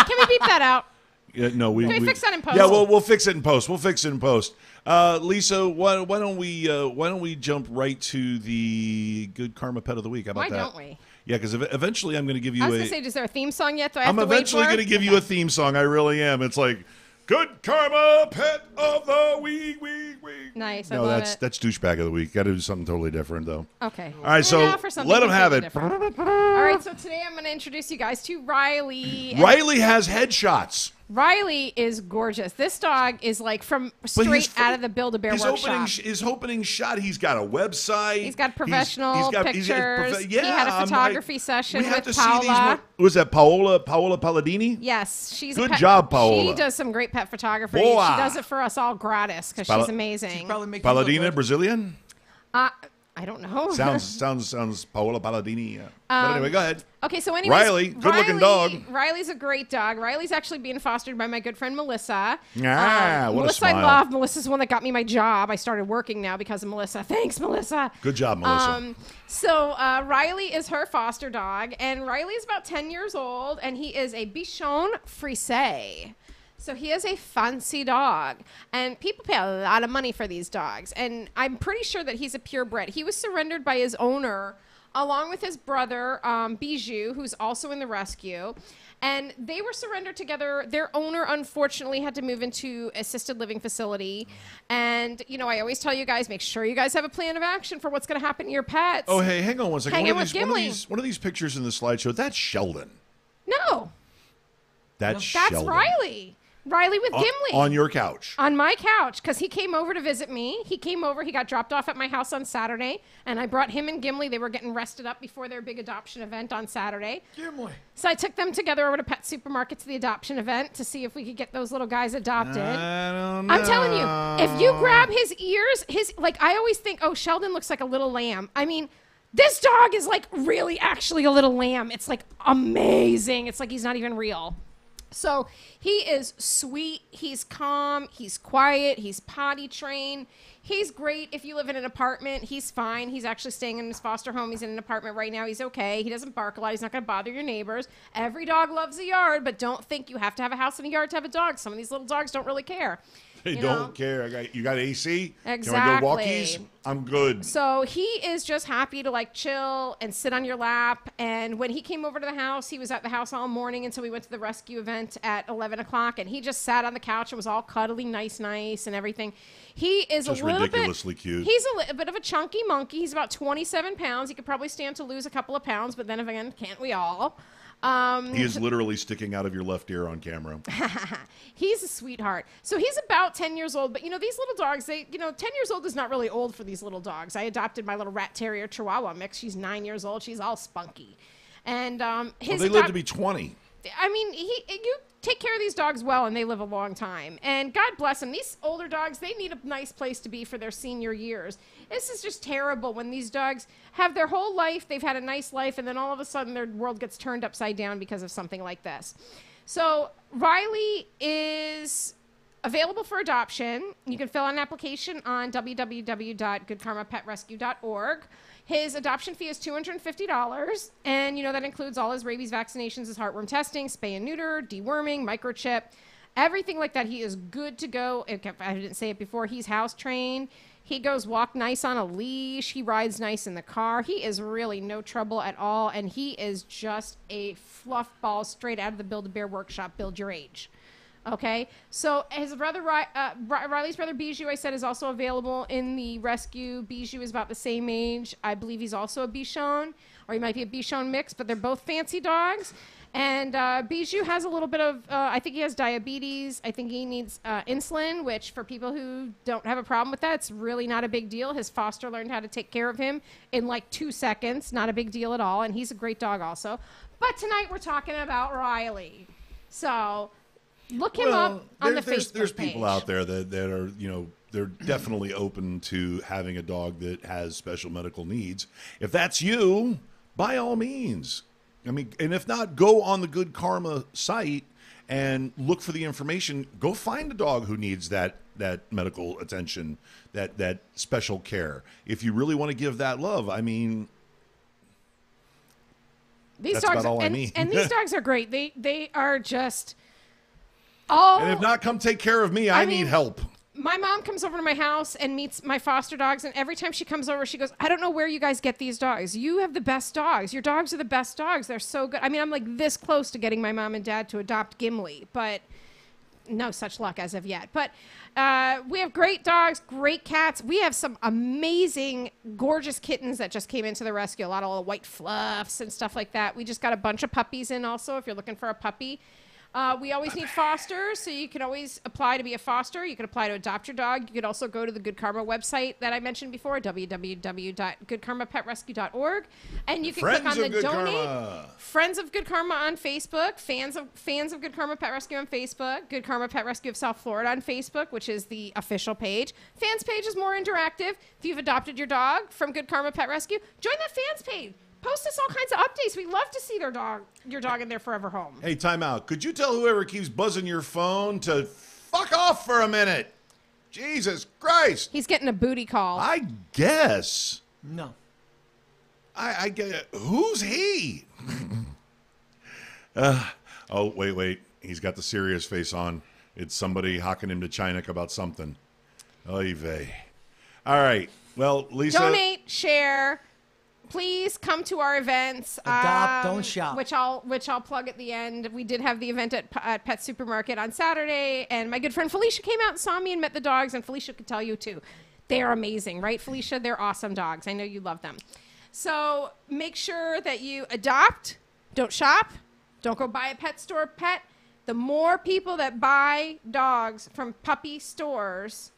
Speaker 10: Can we beep that out?
Speaker 8: Yeah, no, we
Speaker 10: fix that in post?
Speaker 8: Yeah, we'll fix it in post. We'll fix it in post. Lisa, why don't we jump right to the good karma pet of the week? How about
Speaker 10: Why
Speaker 8: that?
Speaker 10: don't we?
Speaker 8: Yeah, because eventually I'm going to give you
Speaker 10: I was going to say, is there a theme song yet? Do I have
Speaker 8: I'm
Speaker 10: to wait
Speaker 8: eventually
Speaker 10: for it?
Speaker 8: going to give you a theme song. I really am. It's like, good karma pet of the week.
Speaker 10: Nice. I
Speaker 8: No,
Speaker 10: love
Speaker 8: that's
Speaker 10: it.
Speaker 8: douchebag of the week. Got to do something totally different, though.
Speaker 10: Okay.
Speaker 8: All right, so
Speaker 10: Now for something
Speaker 8: let them have
Speaker 10: completely
Speaker 8: it.
Speaker 10: different. All right, so today I'm going to introduce you guys to Riley. And
Speaker 8: Riley has headshots.
Speaker 10: Riley is gorgeous. This dog is like from straight out of the Build-A-Bear workshop.
Speaker 8: His opening shot, he's got a website.
Speaker 10: He's got professional pictures.
Speaker 8: Yeah,
Speaker 10: he had a photography session
Speaker 8: we have
Speaker 10: with
Speaker 8: to see these
Speaker 10: Paola.
Speaker 8: was that Paola Palladini?
Speaker 10: Yes, she's
Speaker 8: Good
Speaker 10: a pet,
Speaker 8: job, Paola.
Speaker 10: She does some great pet photography.
Speaker 8: Boa.
Speaker 10: She does it for us all gratis because she's amazing.
Speaker 9: She's probably making you look
Speaker 8: Palladina,
Speaker 9: good.
Speaker 8: Brazilian?
Speaker 10: I don't know.
Speaker 8: Sounds Paola Palladini. But anyway, go ahead.
Speaker 10: Okay, so anyways,
Speaker 8: Riley, good-looking dog.
Speaker 10: Riley's a great dog. Riley's actually being fostered by my good friend Melissa.
Speaker 8: What a
Speaker 10: Melissa
Speaker 8: smile.
Speaker 10: I love. Melissa's the one that got me my job. I started working now because of Melissa. Thanks, Melissa.
Speaker 8: Good job, Melissa.
Speaker 10: So Riley is her foster dog, and Riley is about 10 years old, and he is a Bichon Frise. So he is a fancy dog, and people pay a lot of money for these dogs, and I'm pretty sure that he's a purebred. He was surrendered by his owner along with his brother, Bijou, who's also in the rescue, and they were surrendered together. Their owner, unfortunately, had to move into assisted living facility, and, you know, I always tell you guys, make sure you guys have a plan of action for what's going to happen to your pets.
Speaker 8: Oh, hey, hang on one second.
Speaker 10: Hang in with
Speaker 8: One
Speaker 10: Gimli.
Speaker 8: of these pictures in the slideshow, that's Sheldon.
Speaker 10: No,
Speaker 8: That's
Speaker 10: that's Riley. Riley with Gimli.
Speaker 8: On your couch.
Speaker 10: On my couch, because he came over to visit me. He came over. He got dropped off at my house on Saturday, and I brought him and Gimli. They were getting rested up before their big adoption event on Saturday.
Speaker 9: Gimli.
Speaker 10: So I took them together over to Pet Supermarket to the adoption event to see if we could get those little guys adopted.
Speaker 8: I don't know.
Speaker 10: I'm telling you, if you grab his ears, like, I always think, oh, Sheldon looks like a little lamb. I mean, this dog is like really actually a little lamb. It's like amazing. It's like he's not even real. So he is sweet, he's calm, he's quiet, he's potty trained. He's great if you live in an apartment. He's fine. He's actually staying in his foster home. He's in an apartment right now. He's okay. He doesn't bark a lot. He's not going to bother your neighbors. Every dog loves a yard, but don't think you have to have a house and a yard to have a dog. Some of these little dogs don't really care.
Speaker 8: They don't care. You got AC?
Speaker 10: Exactly.
Speaker 8: Can we go walkies? I'm good.
Speaker 10: So he is just happy to like chill and sit on your lap. And when he came over to the house, he was at the house all morning until we went to the rescue event at 11 o'clock. And he just sat on the couch and was all cuddly, nice, and everything. He is
Speaker 8: just
Speaker 10: a little
Speaker 8: ridiculously
Speaker 10: bit
Speaker 8: cute.
Speaker 10: He's a bit of a chunky monkey. He's about 27 pounds. He could probably stand to lose a couple of pounds, but then again, can't we all?
Speaker 8: He is literally sticking out of your left ear on camera.
Speaker 10: He's a sweetheart. So he's about 10 years old. But, these little dogs, 10 years old is not really old for these little dogs. I adopted my little rat terrier Chihuahua mix. She's 9 years old. She's all spunky. And
Speaker 8: they live to be 20.
Speaker 10: I mean, you take care of these dogs well, and they live a long time. And God bless them. These older dogs, they need a nice place to be for their senior years. This is just terrible when these dogs have their whole life, they've had a nice life, and then all of a sudden their world gets turned upside down because of something like this. So Riley is available for adoption. You can fill out an application on www.goodkarmapetrescue.org. His adoption fee is $250, and that includes all his rabies vaccinations, his heartworm testing, spay and neuter, deworming, microchip, everything like that. He is good to go. If I didn't say it before, he's house trained. He goes walk nice on a leash. He rides nice in the car. He is really no trouble at all, and he is just a fluff ball straight out of the Build-A-Bear workshop, Build Your Age. Okay, so his brother, Riley's brother Bijou, I said, is also available in the rescue. Bijou is about the same age. I believe he's also a Bichon, or he might be a Bichon mix, but they're both fancy dogs. And Bijou has a little bit of, I think he has diabetes. I think he needs insulin, which for people who don't have a problem with that, it's really not a big deal. His foster learned how to take care of him in like 2 seconds. Not a big deal at all. And he's a great dog also. But tonight we're talking about Riley. So look him up on the Facebook page.
Speaker 8: There's people out there that are, they're definitely open to having a dog that has special medical needs. If that's you, by all means. I mean, and if not, go on the Good Karma site and look for the information. Go find a dog who needs that medical attention, that special care. If you really want to give that love, I mean,
Speaker 10: these
Speaker 8: that's
Speaker 10: dogs
Speaker 8: about all I mean.
Speaker 10: And these dogs are great. They are just all.
Speaker 8: And if not, come take care of me. I need help.
Speaker 10: My mom comes over to my house and meets my foster dogs, and every time she comes over, she goes, I don't know where you guys get these dogs. You have the best dogs. Your dogs are the best dogs. They're so good. I mean, I'm like this close to getting my mom and dad to adopt Gimli, but no such luck as of yet. But we have great dogs, great cats. We have some amazing, gorgeous kittens that just came into the rescue. A lot of little white fluffs and stuff like that. We just got a bunch of puppies in also if you're looking for a puppy. We always need fosters, so you can always apply to be a foster. You can apply to adopt your dog. You could also go to the Good Karma website that I mentioned before, www.goodkarmapetrescue.org, and you can click on the donate. Friends of Good Karma on Facebook, fans of Good Karma Pet Rescue on Facebook, Good Karma Pet Rescue of South Florida on Facebook, which is the official page. Fans page is more interactive. If you've adopted your dog from Good Karma Pet Rescue, join that fans page. Post us all kinds of updates. We love to see your dog in their forever home.
Speaker 8: Hey, time out. Could you tell whoever keeps buzzing your phone to fuck off for a minute? Jesus Christ.
Speaker 10: He's getting a booty call.
Speaker 8: I guess.
Speaker 9: No.
Speaker 8: I get it. Who's he? Oh, wait. He's got the serious face on. It's somebody hawking him to Chinook about something. Oy vey. All right. Well, Lisa.
Speaker 10: Donate, share. Please come to our events.
Speaker 9: Adopt, don't shop.
Speaker 10: Which I'll plug at the end. We did have the event at Pet Supermarket on Saturday, and my good friend Felicia came out and saw me and met the dogs, and Felicia could tell you too. They are amazing, right, Felicia? They're awesome dogs. I know you love them. So make sure that you adopt, don't shop, don't go buy a pet store pet. The more people that buy dogs from puppy stores,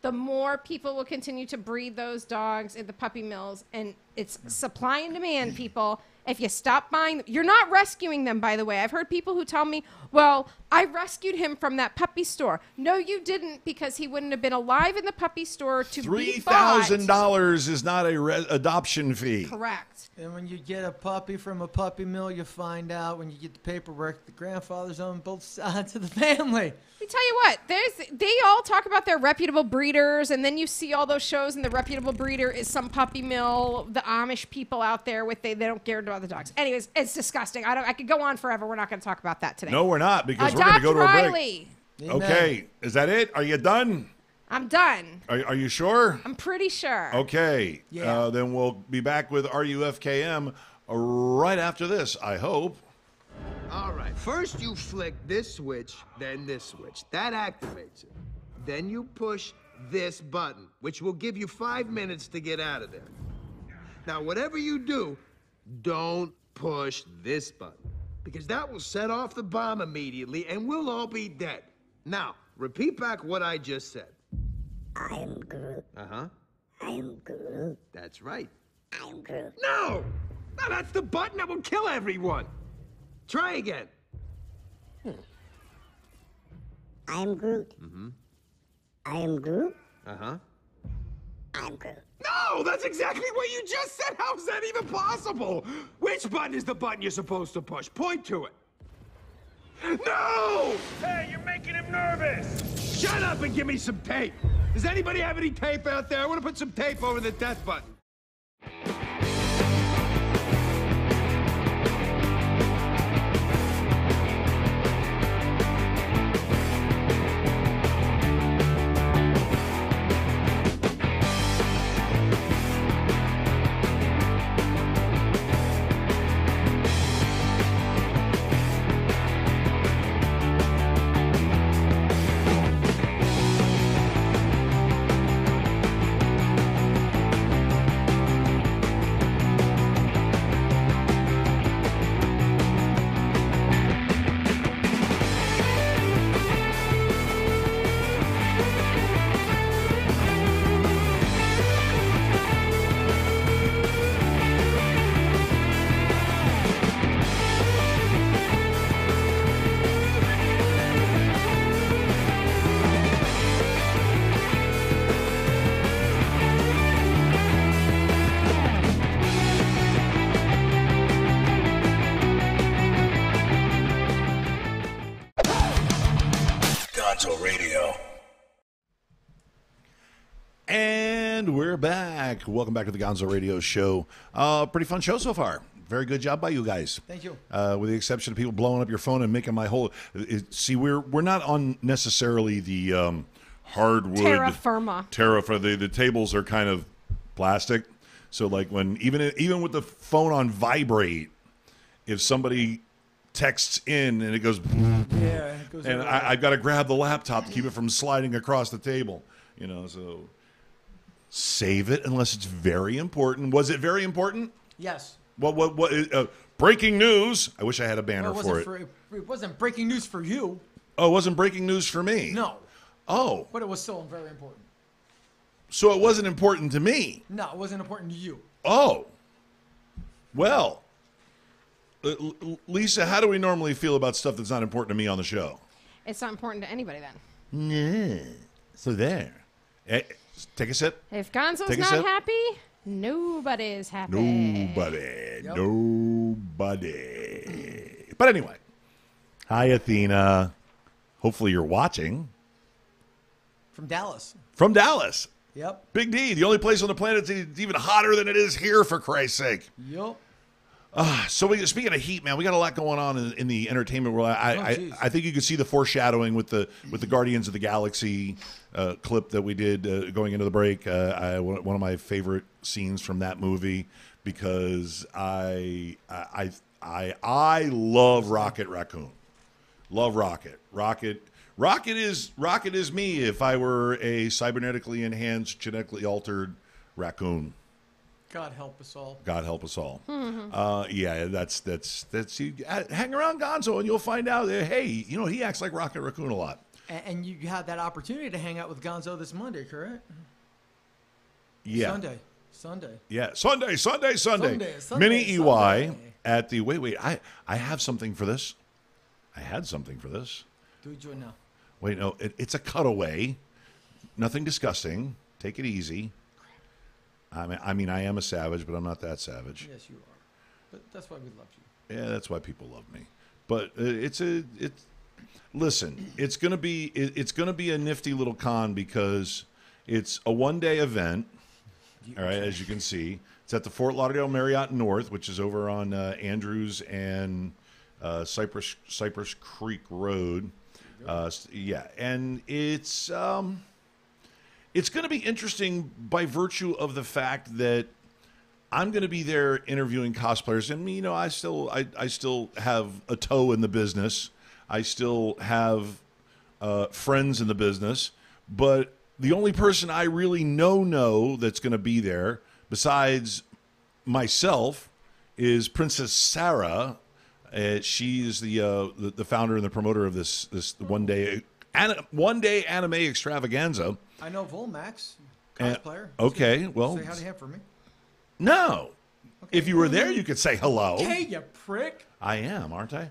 Speaker 10: the more people will continue to breed those dogs in the puppy mills. And it's supply and demand, people. If you stop buying, you're not rescuing them, by the way. I've heard people who tell me, well, I rescued him from that puppy store. No, you didn't, because he wouldn't have been alive in the puppy store to be bought.
Speaker 8: $3,000 is not a adoption fee.
Speaker 10: Correct.
Speaker 9: And when you get a puppy from a puppy mill, you find out when you get the paperwork, the grandfather's on both sides of the family.
Speaker 10: Let me tell you what, they all talk about their reputable breeders, and then you see all those shows, and the reputable breeder is some puppy mill, the Amish people out there with they don't care about the dogs. Anyways, it's disgusting. I could go on forever. We're not going to talk about that today.
Speaker 8: No, we're not, because
Speaker 10: Adopt
Speaker 8: we're going to go to a
Speaker 10: Riley.
Speaker 8: break. Okay, is that it? Are you done?
Speaker 10: I'm done.
Speaker 8: Are you sure?
Speaker 10: I'm pretty sure.
Speaker 8: Okay.
Speaker 9: Yeah.
Speaker 8: Then we'll be back with RUFKM right after this, I hope.
Speaker 11: All right, first you flick this switch, then this switch. That activates it. Then you push this button, which will give you 5 minutes to get out of there. Now, whatever you do, don't push this button, because that will set off the bomb immediately and we'll all be dead. Now, repeat back what I just said.
Speaker 12: I am Groot.
Speaker 11: Uh-huh.
Speaker 12: I am Groot.
Speaker 11: That's right.
Speaker 12: I am Groot.
Speaker 11: No! No, that's the button that will kill everyone. Try again.
Speaker 12: I am Groot.
Speaker 11: Mm-hmm.
Speaker 12: I am Groot.
Speaker 11: Uh-huh.
Speaker 12: I am Groot.
Speaker 11: No, that's exactly what you just said. How is that even possible? Which button is the button you're supposed to push? Point to it. No!
Speaker 5: Hey, you're making him nervous!
Speaker 11: Shut up and give me some tape. Does anybody have any tape out there? I want to put some tape over the death button.
Speaker 7: GONZO Radio.
Speaker 8: And we're back. Welcome back to the Gonzo Radio Show. Pretty fun show so far. Very good job by you guys.
Speaker 9: Thank you.
Speaker 8: With the exception of people blowing up your phone and making my whole. See, we're not on necessarily the hardwood
Speaker 10: Terra firma.
Speaker 8: The tables are kind of plastic. So like when even with the phone on vibrate, if somebody texts in and it goes,
Speaker 9: Yeah, it goes
Speaker 8: and I've got to grab the laptop to keep it from sliding across the table. You know, so save it unless it's very important. Was it very important?
Speaker 9: Yes.
Speaker 8: What breaking news. I wish I had a banner
Speaker 9: Well,
Speaker 8: for it.
Speaker 9: It wasn't breaking news for you.
Speaker 8: Oh, it wasn't breaking news for me.
Speaker 9: No.
Speaker 8: Oh.
Speaker 9: But it was still very important.
Speaker 8: So it wasn't important to me.
Speaker 9: No, it wasn't important to you.
Speaker 8: Oh. Well, Lisa, how do we normally feel about stuff that's not important to me on the show?
Speaker 10: It's not important to anybody then.
Speaker 8: Yeah. So there. Take a sip.
Speaker 10: If Gonzo's
Speaker 8: Take a
Speaker 10: not
Speaker 8: sip.
Speaker 10: happy, nobody's happy.
Speaker 8: Nobody.
Speaker 9: Yep.
Speaker 8: Nobody. But anyway. Hi, Athena. Hopefully you're watching.
Speaker 9: From Dallas.
Speaker 8: From Dallas.
Speaker 9: Yep.
Speaker 8: Big D, the only place on the planet that's even hotter than it is here, for Christ's sake.
Speaker 9: Yep.
Speaker 8: So speaking of heat, man, we got a lot going on in the entertainment world. I think you can see the foreshadowing with the Guardians of the Galaxy clip that we did going into the break. One of my favorite scenes from that movie, because I love Rocket Raccoon. Love Rocket. Rocket is me if I were a cybernetically enhanced, genetically altered raccoon.
Speaker 9: God help us all.
Speaker 8: God help us all. Yeah, that's you hang around Gonzo and you'll find out that, hey, you know, he acts like Rocket Raccoon a lot.
Speaker 9: And you had that opportunity to hang out with Gonzo this Monday, correct?
Speaker 8: Yeah.
Speaker 9: Sunday.
Speaker 8: Yeah, Sunday.
Speaker 9: Sunday.
Speaker 8: Mini EY at the wait. I have something for this. I had something for this.
Speaker 9: Do it now.
Speaker 8: Wait, no, it's a cutaway. Nothing disgusting. Take it easy. I mean, I am a savage, but I'm not that savage.
Speaker 9: Yes, you are. But that's why we love you.
Speaker 8: Yeah, that's why people love me. But listen, it's gonna be a nifty little con because it's a 1-day event. All right, as you can see, it's at the Fort Lauderdale Marriott North, which is over on Andrews and Cypress Creek Road. Yeah, and it's going to be interesting by virtue of the fact that I'm going to be there interviewing cosplayers, and you know, I still have a toe in the business. I still have friends in the business, but the only person I really know that's going to be there, besides myself, is Princess Sarah. She is the founder and the promoter of this one day anime extravaganza.
Speaker 9: I know Volmax, cosplayer.
Speaker 8: Okay, well,
Speaker 9: say hi to him for me.
Speaker 8: No, okay. If you were there, you could say hello.
Speaker 9: Hey, you prick!
Speaker 8: I am, aren't I?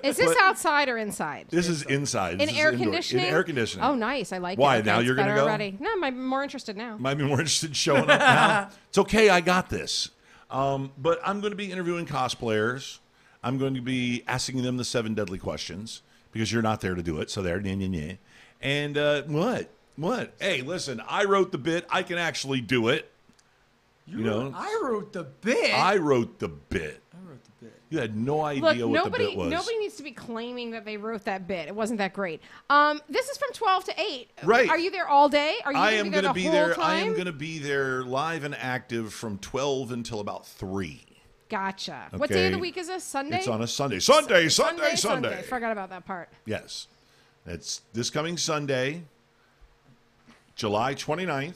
Speaker 10: Is this outside or inside?
Speaker 8: This is inside.
Speaker 10: In
Speaker 8: This is
Speaker 10: air
Speaker 8: indoor.
Speaker 10: conditioning?
Speaker 8: In air conditioning.
Speaker 10: Oh, nice. I like it.
Speaker 8: Why?
Speaker 10: Okay,
Speaker 8: Now
Speaker 10: it's
Speaker 8: you're going to
Speaker 10: better
Speaker 8: go?
Speaker 10: already. No, I'm more interested now.
Speaker 8: Might be more interested in showing up now. It's okay. I got this. But I'm going to be interviewing cosplayers. I'm going to be asking them the 7 deadly questions because you're not there to do it. So there, And what? Hey, listen, I wrote the bit. I can actually do it. You know,
Speaker 9: I wrote the bit.
Speaker 8: I wrote the bit. You had no idea what the bit was.
Speaker 10: Nobody needs to be claiming that they wrote that bit. It wasn't that great. This is from 12 to 8.
Speaker 8: Right.
Speaker 10: Are you there all day? Are you
Speaker 8: going to
Speaker 10: be there the whole time?
Speaker 8: I am going to be there live and active from 12 until about 3.
Speaker 10: Gotcha.
Speaker 8: Okay.
Speaker 10: What day of the week is this? Sunday?
Speaker 8: It's on a Sunday. Sunday.
Speaker 10: Forgot about that part.
Speaker 8: Yes. It's this coming Sunday, July 29th,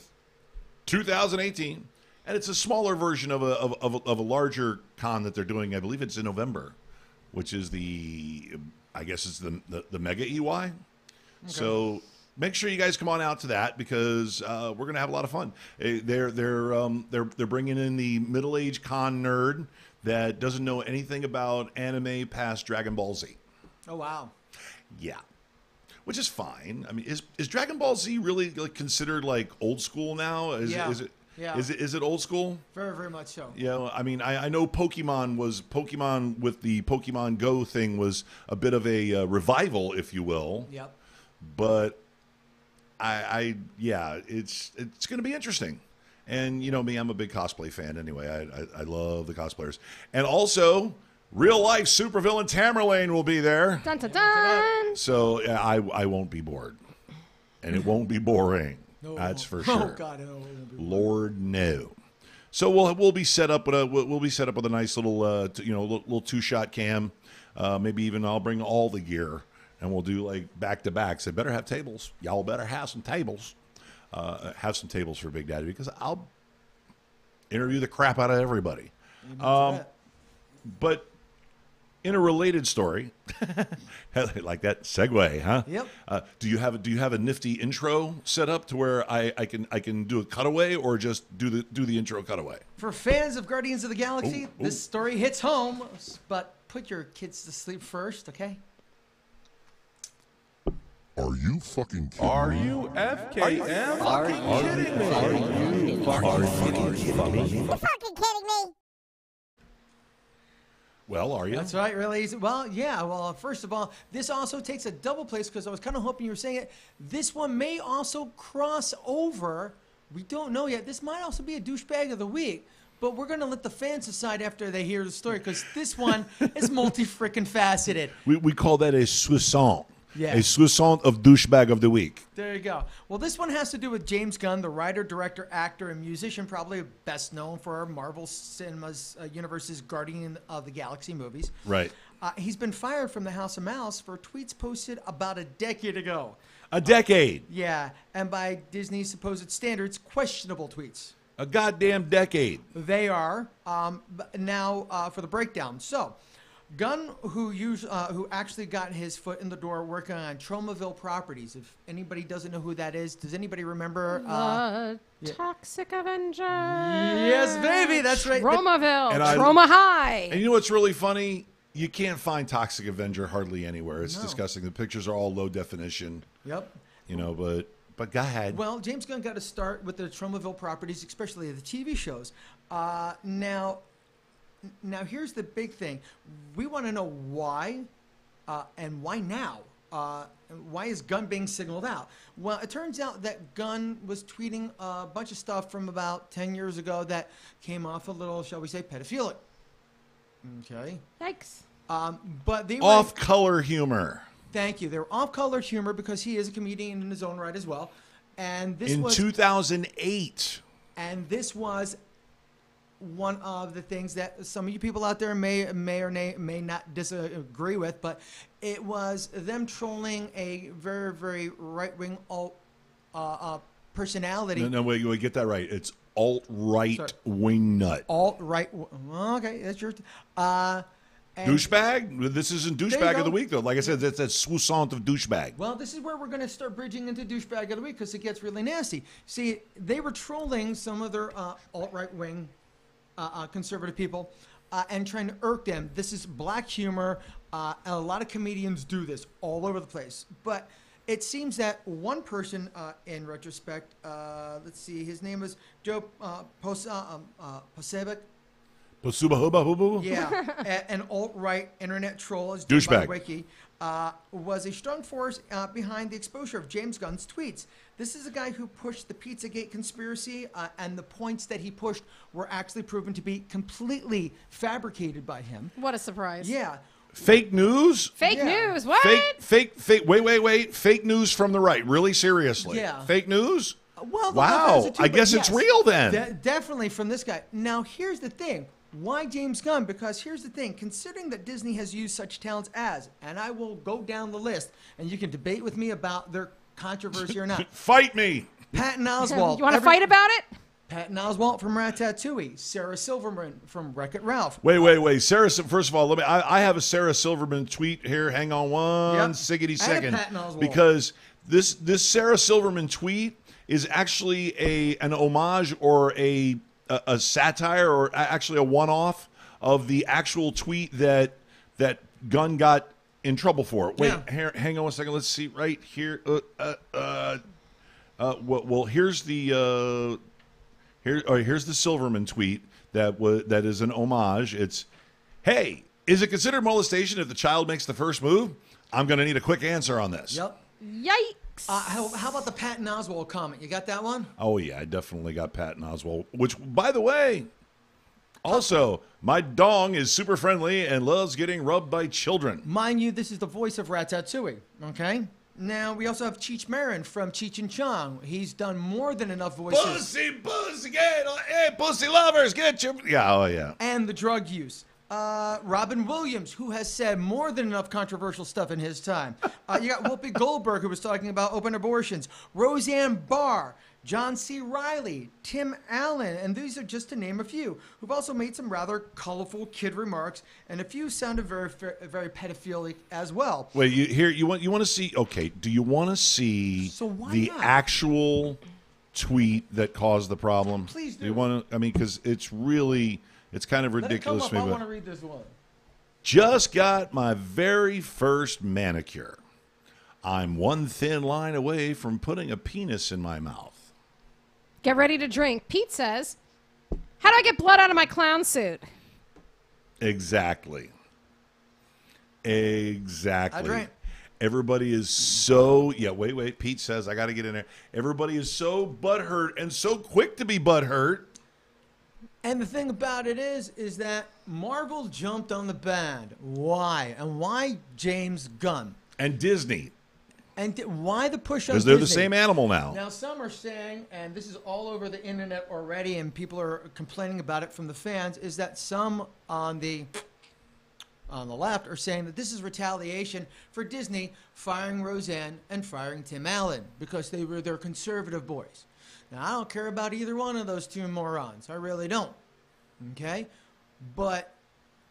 Speaker 8: 2018. And it's a smaller version of a larger con that they're doing. I believe it's in November, which is I guess it's the Mega EY. Okay. So make sure you guys come on out to that because we're gonna have a lot of fun. They're bringing in the middle-aged con nerd that doesn't know anything about anime past Dragon Ball Z.
Speaker 9: Oh wow.
Speaker 8: Yeah. Which is fine. I mean, is Dragon Ball Z really considered like old school now? Is it?
Speaker 9: Yeah.
Speaker 8: Is it old school?
Speaker 9: Very, very much so.
Speaker 8: Yeah, I mean, I know Pokemon with the Pokemon Go thing was a bit of a revival, if you will.
Speaker 9: Yep.
Speaker 8: But it's going to be interesting. And you know me, I'm a big cosplay fan anyway. I love the cosplayers. And also, real life supervillain Tamerlane will be there.
Speaker 10: Dun dun dun.
Speaker 8: So I won't be bored, and it won't be boring. No. That's for sure.
Speaker 9: Oh God, no.
Speaker 8: Lord, no. So we'll be set up with a nice little little 2-shot cam. Maybe even I'll bring all the gear and we'll do like back to backs. They better have tables. Y'all better have some tables. Have some tables for Big Daddy because I'll interview the crap out of everybody. But in a related story, like that segue, huh?
Speaker 9: Yep.
Speaker 8: Do you have a nifty intro set up to where I can do a cutaway or just do the intro cutaway?
Speaker 9: For fans of Guardians of the Galaxy, this story hits home, but put your kids to sleep first, okay?
Speaker 1: Are you fucking kidding
Speaker 5: Are
Speaker 1: me?
Speaker 5: you FKM?
Speaker 12: Are you fucking kidding me?
Speaker 8: Well, are you?
Speaker 9: That's right, really easy. Well, yeah. Well, first of all, this also takes a double place because I was kind of hoping you were saying it. This one may also cross over. We don't know yet. This might also be a douchebag of the week. But we're going to let the fans decide after they hear the story because this one is multi-frickin'
Speaker 8: We call that a soixante.
Speaker 9: Yeah.
Speaker 8: A soixante of douchebag of the week.
Speaker 9: There you go. Well, this one has to do with James Gunn, the writer, director, actor, and musician, probably best known for Marvel Cinema's Universe's Guardian of the Galaxy movies.
Speaker 8: Right.
Speaker 9: He's been fired from the House of Mouse for tweets posted about a decade ago.
Speaker 8: A decade.
Speaker 9: Yeah, and by Disney's supposed standards, questionable tweets.
Speaker 8: A goddamn decade.
Speaker 9: They are. Now, for the breakdown. So, Gunn, who actually got his foot in the door working on Tromaville Properties. If anybody doesn't know who that is, does anybody remember?
Speaker 10: Toxic Avenger.
Speaker 9: Yes, baby, that's right.
Speaker 10: Tromaville.
Speaker 8: And
Speaker 10: Troma High.
Speaker 8: And you know what's really funny? You can't find Toxic Avenger hardly anywhere. It's disgusting. The pictures are all low definition.
Speaker 9: Yep.
Speaker 8: You know, but go ahead.
Speaker 9: Well, James Gunn got to start with the Tromaville Properties, especially the TV shows. Now, here's the big thing. We want to know why and why now. Why is Gunn being signaled out? Well, it turns out that Gunn was tweeting a bunch of stuff from about 10 years ago that came off a little, shall we say, pedophilic. Okay.
Speaker 10: Yikes.
Speaker 9: But they were
Speaker 8: Off-color humor.
Speaker 9: Thank you. They were off-color humor because he is a comedian in his own right as well. And this was
Speaker 8: 2008.
Speaker 9: And this was one of the things that some of you people out there may or may not disagree with, but it was them trolling a very, very right-wing alt personality.
Speaker 8: No, wait, get that right. It's alt-right wing nut.
Speaker 9: Alt-right. Okay, that's your...
Speaker 8: douchebag? This isn't douchebag of the week, though. Like I said, that's that sousant of douchebag.
Speaker 9: Well, this is where we're going to start bridging into douchebag of the week because it gets really nasty. See, they were trolling some of their alt-right wing conservative people and trying to irk them. This is black humor. And a lot of comedians do this all over the place. But it seems that one person, in retrospect, let's see, his name was Joe Posebic. Yeah, an alt-right internet troll, as done by the Wiki, was a strong force behind the exposure of James Gunn's tweets. This is a guy who pushed the Pizzagate conspiracy, and the points that he pushed were actually proven to be completely fabricated by him.
Speaker 10: What a surprise.
Speaker 9: Yeah.
Speaker 8: Fake news?
Speaker 10: Fake news? What?
Speaker 8: Fake. Wait. Fake news from the right. Really seriously?
Speaker 9: Yeah.
Speaker 8: Fake news?
Speaker 9: Well,
Speaker 8: wow. I guess it's real then.
Speaker 9: Definitely from this guy. Now, here's the thing. Why James Gunn? Because here's the thing. Considering that Disney has used such talents as, and I will go down the list, and you can debate with me about their controversy or not.
Speaker 8: Fight me.
Speaker 9: Patton Oswalt.
Speaker 10: You want to fight about it?
Speaker 9: Patton Oswalt from Ratatouille. Sarah Silverman from Wreck-It Ralph.
Speaker 8: Wait. Sarah, first of all, I have a Sarah Silverman tweet here. Hang on one siggity second. Because this Sarah Silverman tweet is actually an homage or a satire or actually a one-off of the actual tweet that Gunn got in trouble for. Wait, hang on one second. Let's see right here. Well, here's the here's the Silverman tweet that is an homage. It's, hey, is it considered molestation if the child makes the first move? I'm going to need a quick answer on this.
Speaker 9: Yep.
Speaker 10: Yikes.
Speaker 9: How about the Patton Oswalt comment? You got that one?
Speaker 8: Oh, yeah, I definitely got Patton Oswalt, which, by the way, also, my dong is super friendly and loves getting rubbed by children.
Speaker 9: Mind you, this is the voice of Ratatouille, okay? Now, we also have Cheech Marin from Cheech and Chong. He's done more than enough voices.
Speaker 8: Pussy, hey, pussy lovers, get your... Yeah, oh, yeah.
Speaker 9: And the drug use. Robin Williams, who has said more than enough controversial stuff in his time. You got Whoopi Goldberg, who was talking about open abortions. Roseanne Barr, John C. Reilly, Tim Allen, and these are just to name a few, who've also made some rather colorful kid remarks, and a few sounded very, very pedophilic as well.
Speaker 8: Wait, you want to see? Okay, do you want to see the actual tweet that caused the problem?
Speaker 9: Please do.
Speaker 8: You want to? I mean, because it's really. It's kind of ridiculous.
Speaker 9: Let it come up. I want to read this one.
Speaker 8: Just got my very first manicure. I'm one thin line away from putting a penis in my mouth.
Speaker 10: Get ready to drink. Pete says, how do I get blood out of my clown suit?
Speaker 8: Exactly.
Speaker 9: I drank.
Speaker 8: Everybody is so... Yeah, wait. Pete says, I got to get in there. Everybody is so butthurt and so quick to be butthurt.
Speaker 9: And the thing about it is that Marvel jumped on the band. Why? And why James Gunn?
Speaker 8: And Disney.
Speaker 9: And why the push on Disney?
Speaker 8: Because they're the same animal now.
Speaker 9: Now, some are saying, and this is all over the internet already, and people are complaining about it from the fans, is that some on the left are saying that this is retaliation for Disney firing Roseanne and firing Tim Allen because they were their conservative boys. Now, I don't care about either one of those two morons. I really don't. Okay? But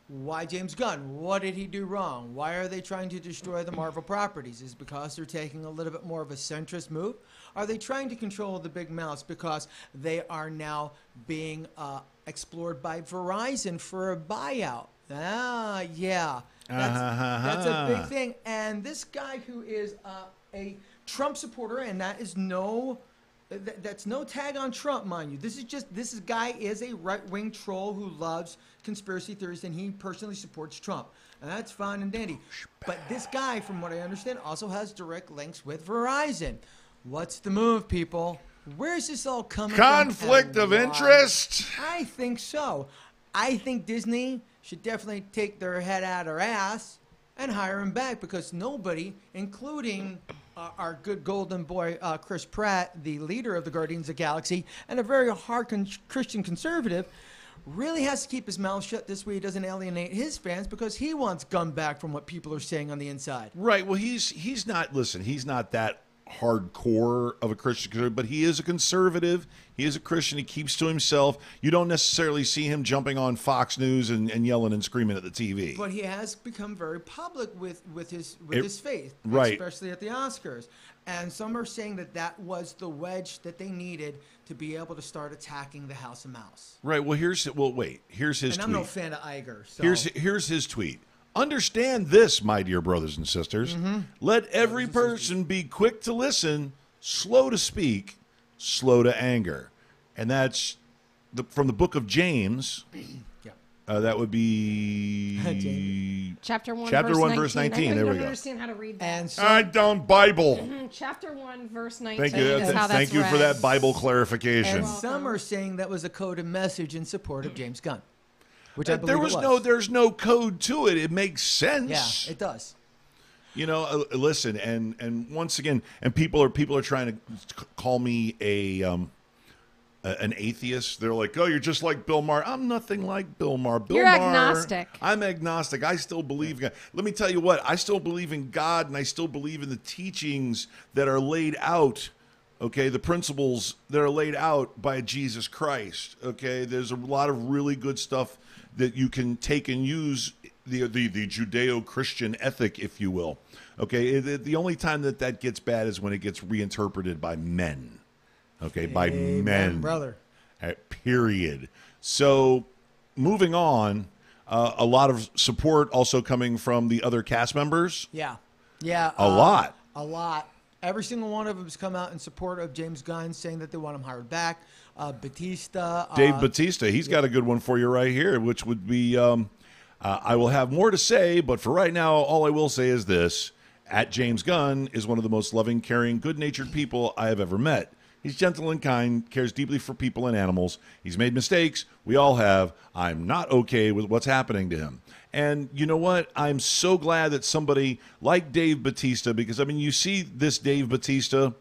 Speaker 9: Why James Gunn? What did he do wrong? Why are they trying to destroy the Marvel properties? Is it because they're taking a little bit more of a centrist move? Are they trying to control the big mouths because they are now being explored by Verizon for a buyout? Ah, yeah. That's a big thing. And this guy who is a Trump supporter, and that is that's no tag on Trump, mind you. This guy is a right-wing troll who loves conspiracy theories, and he personally supports Trump. And that's fine and dandy. But this guy, from what I understand, also has direct links with Verizon. What's the move, people? Where's this all coming from?
Speaker 8: Conflict of interest?
Speaker 9: I think so. I think Disney should definitely take their head out of their ass and hire him back, because nobody, including our good golden boy Chris Pratt, the leader of the Guardians of the Galaxy, and a very hard Christian conservative, really has to keep his mouth shut this way he doesn't alienate his fans, because he wants Gunn back from what people are saying on the inside.
Speaker 8: Right. Well, he's not that hardcore of a Christian, but he is a conservative. He is a Christian. He keeps to himself. You don't necessarily see him jumping on Fox News and yelling and screaming at the TV.
Speaker 9: But he has become very public with his faith,
Speaker 8: right?
Speaker 9: Especially at the Oscars. And some are saying that was the wedge that they needed to be able to start attacking the House of Mouse.
Speaker 8: Right. Well, here's his tweet.
Speaker 9: And I'm no fan of Iger. So.
Speaker 8: Here's his tweet. Understand this, my dear brothers and sisters.
Speaker 9: Mm-hmm.
Speaker 8: Let every person be quick to listen, slow to speak, slow to anger. And that's from the book of James.
Speaker 9: Yeah.
Speaker 8: That would be
Speaker 10: Chapter 1,
Speaker 8: verse 19. There we go.
Speaker 10: I don't understand how to read that.
Speaker 9: And so,
Speaker 8: I don't Bible.
Speaker 10: Chapter 1, verse 19.
Speaker 8: Thank you. Thank you for that Bible clarification.
Speaker 9: And some are saying that was a coded message in support of James Gunn. Which I believe
Speaker 8: there's no code to it. It makes sense.
Speaker 9: Yeah, it does.
Speaker 8: You know, listen, and once again, and people are trying to call me an atheist. They're like, "Oh, you're just like Bill Maher." I'm nothing like Bill Maher.
Speaker 10: You're agnostic.
Speaker 8: I'm agnostic. I still believe in God. Let me tell you what. I still believe in God, and I still believe in the teachings that are laid out. Okay, the principles that are laid out by Jesus Christ. Okay, there's a lot of really good stuff that you can take and use, the Judeo-Christian ethic, if you will. Okay, the only time that gets bad is when it gets reinterpreted by men. Okay, by men,
Speaker 9: brother.
Speaker 8: Period. So, moving on, a lot of support also coming from the other cast members.
Speaker 9: Yeah.
Speaker 8: A lot.
Speaker 9: Every single one of them has come out in support of James Gunn, saying that they want him hired back. Batista.
Speaker 8: Dave Batista, he's got a good one for you right here, which would be, I will have more to say, but for right now, all I will say is this. At James Gunn is one of the most loving, caring, good-natured people I have ever met. He's gentle and kind, cares deeply for people and animals. He's made mistakes. We all have. I'm not okay with what's happening to him. And you know what? I'm so glad that somebody like Dave Batista, because, I mean, you see this Dave Batista,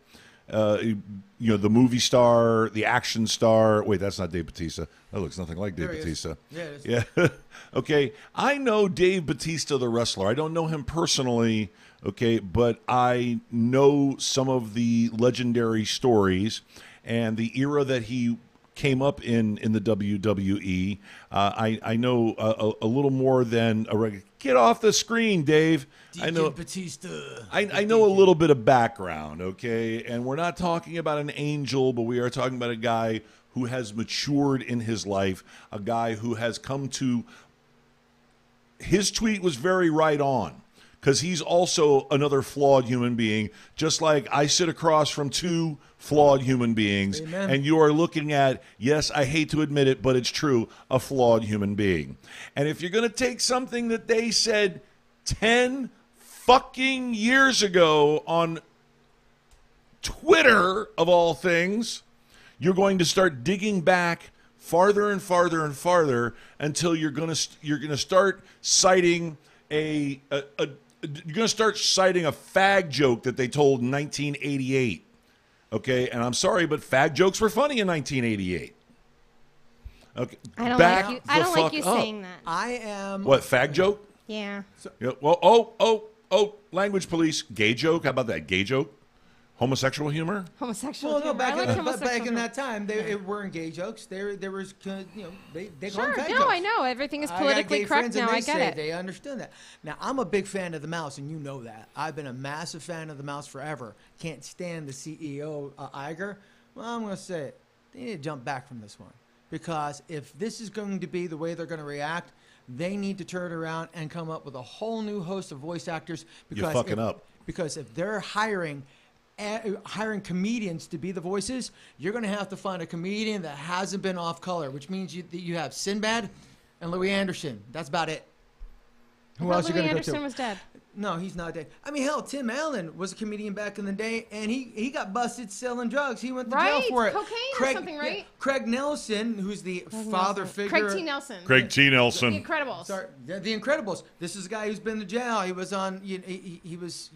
Speaker 8: the movie star, the action star. Wait, that's not Dave Batista. That looks nothing like Dave Batista.
Speaker 9: Yeah, it is.
Speaker 8: Yeah. Okay. I know Dave Batista, the wrestler. I don't know him personally. Okay, but I know some of the legendary stories and the era that he came up in the WWE. I know a little more than a regular. Get off the screen, Dave. I know
Speaker 9: Batista.
Speaker 8: I know a little bit of background, okay? And we're not talking about an angel, but we are talking about a guy who has matured in his life, a guy who has come to. His tweet was very right on. Because he's also another flawed human being, just like I sit across from two flawed human beings.
Speaker 9: Amen.
Speaker 8: And you are looking at, yes, I hate to admit it, but it's true, a flawed human being. And if you're going to take something that they said 10 fucking years ago on Twitter, of all things, you're going to start digging back farther and farther and farther until you're going to start citing you're going to start citing a fag joke that they told in 1988. Okay, and I'm sorry, but fag jokes were funny in 1988. Okay,
Speaker 10: I don't like you saying that.
Speaker 9: I am.
Speaker 8: What, fag joke?
Speaker 10: Yeah.
Speaker 8: Yeah. Well, oh, language police. Gay joke. How about that? Gay joke. Homosexual humor?
Speaker 10: Homosexual
Speaker 9: Well, no,
Speaker 10: humor. I like
Speaker 9: back
Speaker 10: homosexual
Speaker 9: in
Speaker 10: humor.
Speaker 9: that time, they weren't gay jokes. There was, they call
Speaker 10: Sure.
Speaker 9: them fag
Speaker 10: No,
Speaker 9: jokes.
Speaker 10: I know. Everything is
Speaker 9: I got
Speaker 10: politically
Speaker 9: gay
Speaker 10: correct
Speaker 9: friends and
Speaker 10: now.
Speaker 9: they
Speaker 10: I get
Speaker 9: say
Speaker 10: it.
Speaker 9: They understand that. Now, I'm a big fan of the Mouse, and you know that. I've been a massive fan of the Mouse forever. Can't stand the CEO, Iger. Well, I'm going to say it. They need to jump back from this one. Because if this is going to be the way they're going to react, they need to turn around and come up with a whole new host of voice actors. Because
Speaker 8: You're fucking up.
Speaker 9: Because if they're hiring comedians to be the voices, you're going to have to find a comedian that hasn't been off color, which means that you have Sinbad and Louis Anderson. That's about it. Who else are you going to go to?
Speaker 10: Louis Anderson was dead.
Speaker 9: No, he's not dead. I mean, hell, Tim Allen was a comedian back in the day, and he got busted selling drugs. He went to jail for it.
Speaker 10: Cocaine or something, right?
Speaker 9: Yeah, Craig Nelson, who's the father figure.
Speaker 10: Craig T. Nelson.
Speaker 8: Craig T. Nelson.
Speaker 10: The Incredibles.
Speaker 9: Sorry, the Incredibles. This is a guy who's been to jail. He was on, he was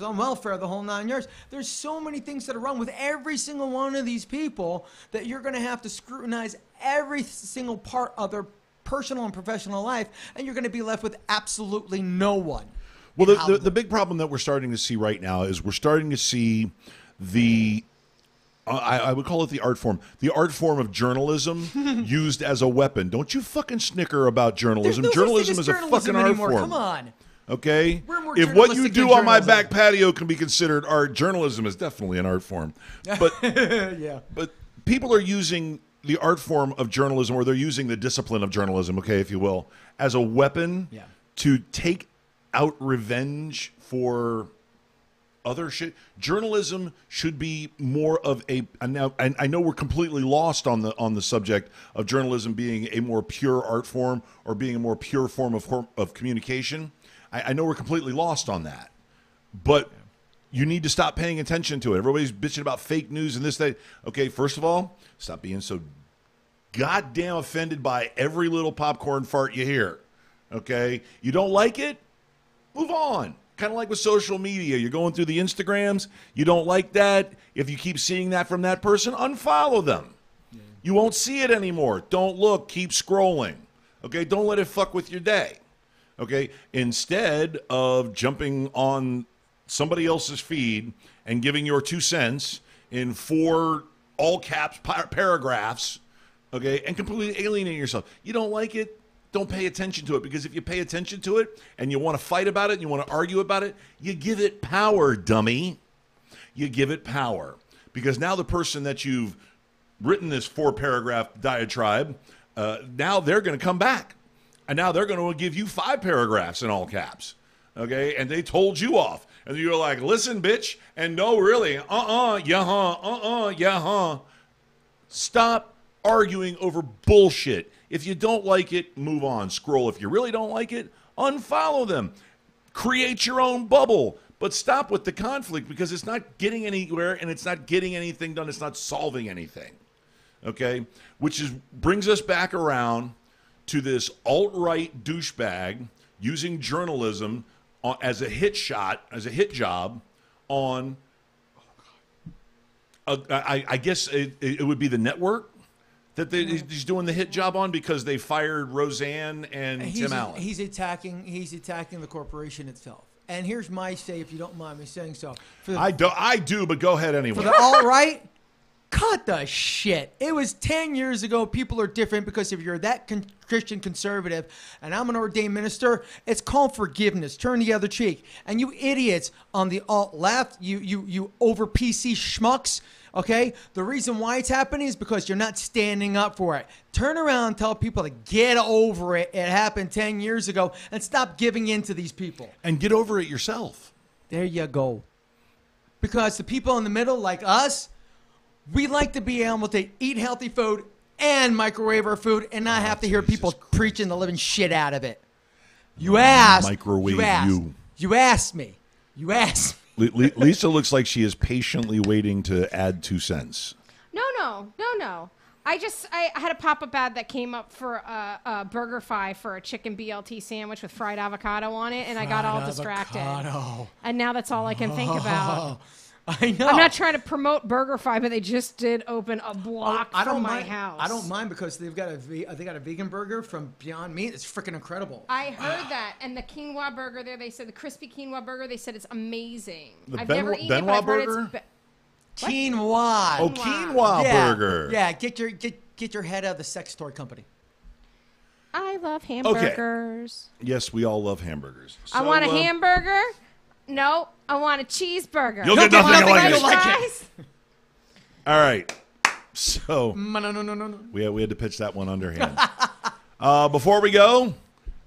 Speaker 9: on welfare the whole 9 years. There's so many things that are wrong with every single one of these people that you're going to have to scrutinize every single part of their personal and professional life, and you're going to be left with absolutely no one.
Speaker 8: Well, the big problem that we're starting to see right now is we're starting to see the I would call it the art form of journalism used as a weapon. Don't you fucking snicker about journalism.
Speaker 9: There's no
Speaker 8: Journalism is a fucking art
Speaker 9: anymore.
Speaker 8: form.
Speaker 9: Come on.
Speaker 8: Okay?
Speaker 9: We're more
Speaker 8: If what you
Speaker 9: journalistic
Speaker 8: do
Speaker 9: than
Speaker 8: on my
Speaker 9: journalism.
Speaker 8: back patio can be considered art, journalism is definitely an art form. But
Speaker 9: Yeah.
Speaker 8: but people are using the art form of journalism, or they're using the discipline of journalism, okay, if you will, as a weapon to take out revenge for other shit. Journalism should be more of a. And now, and I know we're completely lost on the subject of journalism being a more pure art form or being a more pure form of communication. I know we're completely lost on that, but you need to stop paying attention to it. Everybody's bitching about fake news and this, that. Okay, first of all, stop being so goddamn offended by every little popcorn fart you hear. Okay, you don't like it? Move on. Kind of like with social media. You're going through the Instagrams. You don't like that. If you keep seeing that from that person, unfollow them. Yeah. You won't see it anymore. Don't look. Keep scrolling. Okay? Don't let it fuck with your day. Okay? Instead of jumping on somebody else's feed and giving your 2 cents in 4 all caps paragraphs, okay, and completely alienating yourself. You don't like it? Don't pay attention to it, because if you pay attention to it and you want to fight about it and you want to argue about it, you give it power, dummy. You give it power. Because now the person that you've written this 4-paragraph diatribe, now they're going to come back. And now they're going to give you 5 paragraphs in all caps. Okay? And they told you off. And you're like, listen, bitch. And no, really. Yeah. Stop arguing over bullshit. If you don't like it, move on. Scroll. If you really don't like it, unfollow them. Create your own bubble. But stop with the conflict, because it's not getting anywhere and it's not getting anything done. It's not solving anything. Okay? Which brings us back around to this alt-right douchebag using journalism as a hit job on, I guess it would be the network that he's doing the hit job on, because they fired Roseanne and Tim Allen.
Speaker 9: He's attacking the corporation itself. And here's my say, if you don't mind me saying so.
Speaker 8: I do, but go ahead anyway.
Speaker 9: For the alt-right, cut the shit. It was 10 years ago. People are different, because if you're that Christian conservative, and I'm an ordained minister, it's called forgiveness. Turn the other cheek. And you idiots on the alt-left, you over PC schmucks, okay? The reason why it's happening is because you're not standing up for it. Turn around and tell people to get over it. It happened 10 years ago, and stop giving in to these people.
Speaker 8: And get over it yourself.
Speaker 9: There you go. Because the people in the middle, like us, we like to be able to eat healthy food and microwave our food and not have to hear people preaching the living shit out of it. You asked.
Speaker 8: Microwave you.
Speaker 9: You asked me. You asked me.
Speaker 8: Lisa looks like she is patiently waiting to add 2 cents.
Speaker 10: No. I had a pop-up ad that came up for a BurgerFi for a chicken BLT sandwich with fried avocado on it, and I got all distracted. And now that's all I can think about.
Speaker 9: I know.
Speaker 10: I'm not trying to promote BurgerFi, but they just did open a block from my house.
Speaker 9: I don't mind, because they got a vegan burger from Beyond Meat. It's freaking incredible.
Speaker 10: I heard that, and the quinoa burger there. They said the crispy quinoa burger. They said it's amazing.
Speaker 8: The
Speaker 10: I've never eaten it, but
Speaker 8: Benoit
Speaker 10: I've heard
Speaker 8: burger?
Speaker 9: Quinoa.
Speaker 8: Oh, quinoa burger.
Speaker 9: Yeah, get your head out of the sex toy company.
Speaker 10: I love hamburgers.
Speaker 8: Yes, we all love hamburgers.
Speaker 10: I want a hamburger. No, I want a cheeseburger.
Speaker 8: You'll get nothing like it.
Speaker 10: Fries.
Speaker 8: All right. So
Speaker 9: No.
Speaker 8: we had to pitch that one underhand. Before we go,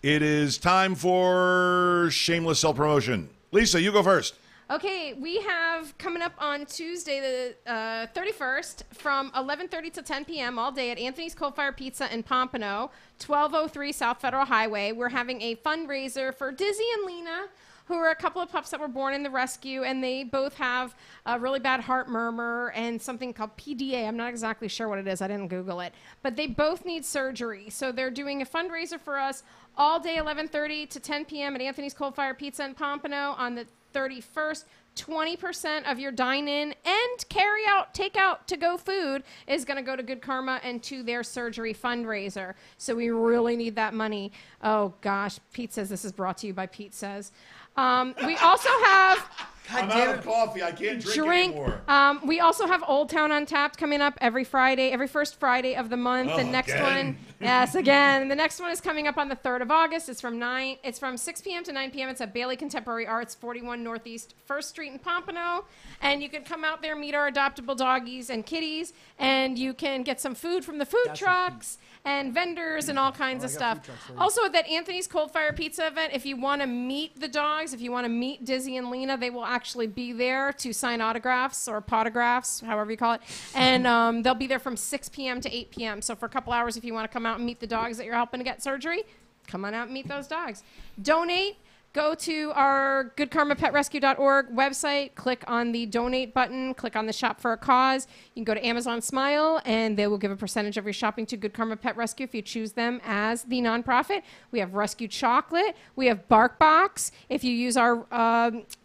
Speaker 8: it is time for shameless self-promotion. Lisa, you go first.
Speaker 10: Okay, we have coming up on Tuesday, the 31st, from 11:30 to 10 p.m. all day at Anthony's Coal Fire Pizza in Pompano, 1203 South Federal Highway. We're having a fundraiser for Dizzy and Lena, who are a couple of pups that were born in the rescue, and they both have a really bad heart murmur and something called PDA. I'm not exactly sure what it is. I didn't Google it. But they both need surgery. So they're doing a fundraiser for us all day, 11:30 to 10 p.m. at Anthony's Coal Fire Pizza in Pompano on the 31st. 20% of your dine-in and carry-out, take-out, to-go food is going to go to Good Karma and to their surgery fundraiser. So we really need that money. Oh, gosh. Pete says this is brought to you by Pete Says. We also have...
Speaker 8: I'm out of coffee. I can't drink anymore.
Speaker 10: We also have Old Town Untapped coming up every Friday, every first Friday of the month. The next one, yes, again. The next one is coming up on the 3rd of August. It's from 6 p.m. to 9 p.m. It's at Bailey Contemporary Arts, 41 Northeast 1st Street in Pompano. And you can come out there, meet our adoptable doggies and kitties, and you can get some food from the food trucks and vendors and all kinds of stuff. Also, at that Anthony's Cold Fire Pizza event, if you want to meet the dogs, if you want to meet Dizzy and Lena, they will actually be there to sign autographs or potographs, however you call it. And they'll be there from 6 p.m. to 8 p.m. So for a couple hours, if you want to come out and meet the dogs that you're helping to get surgery, come on out and meet those dogs. Donate. Go to our goodkarmapetrescue.org website, click on the donate button, click on the shop for a cause. You can go to Amazon Smile, and they will give a percentage of your shopping to Good Karma Pet Rescue if you choose them as the nonprofit. We have Rescue Chocolate. We have BarkBox. If you use our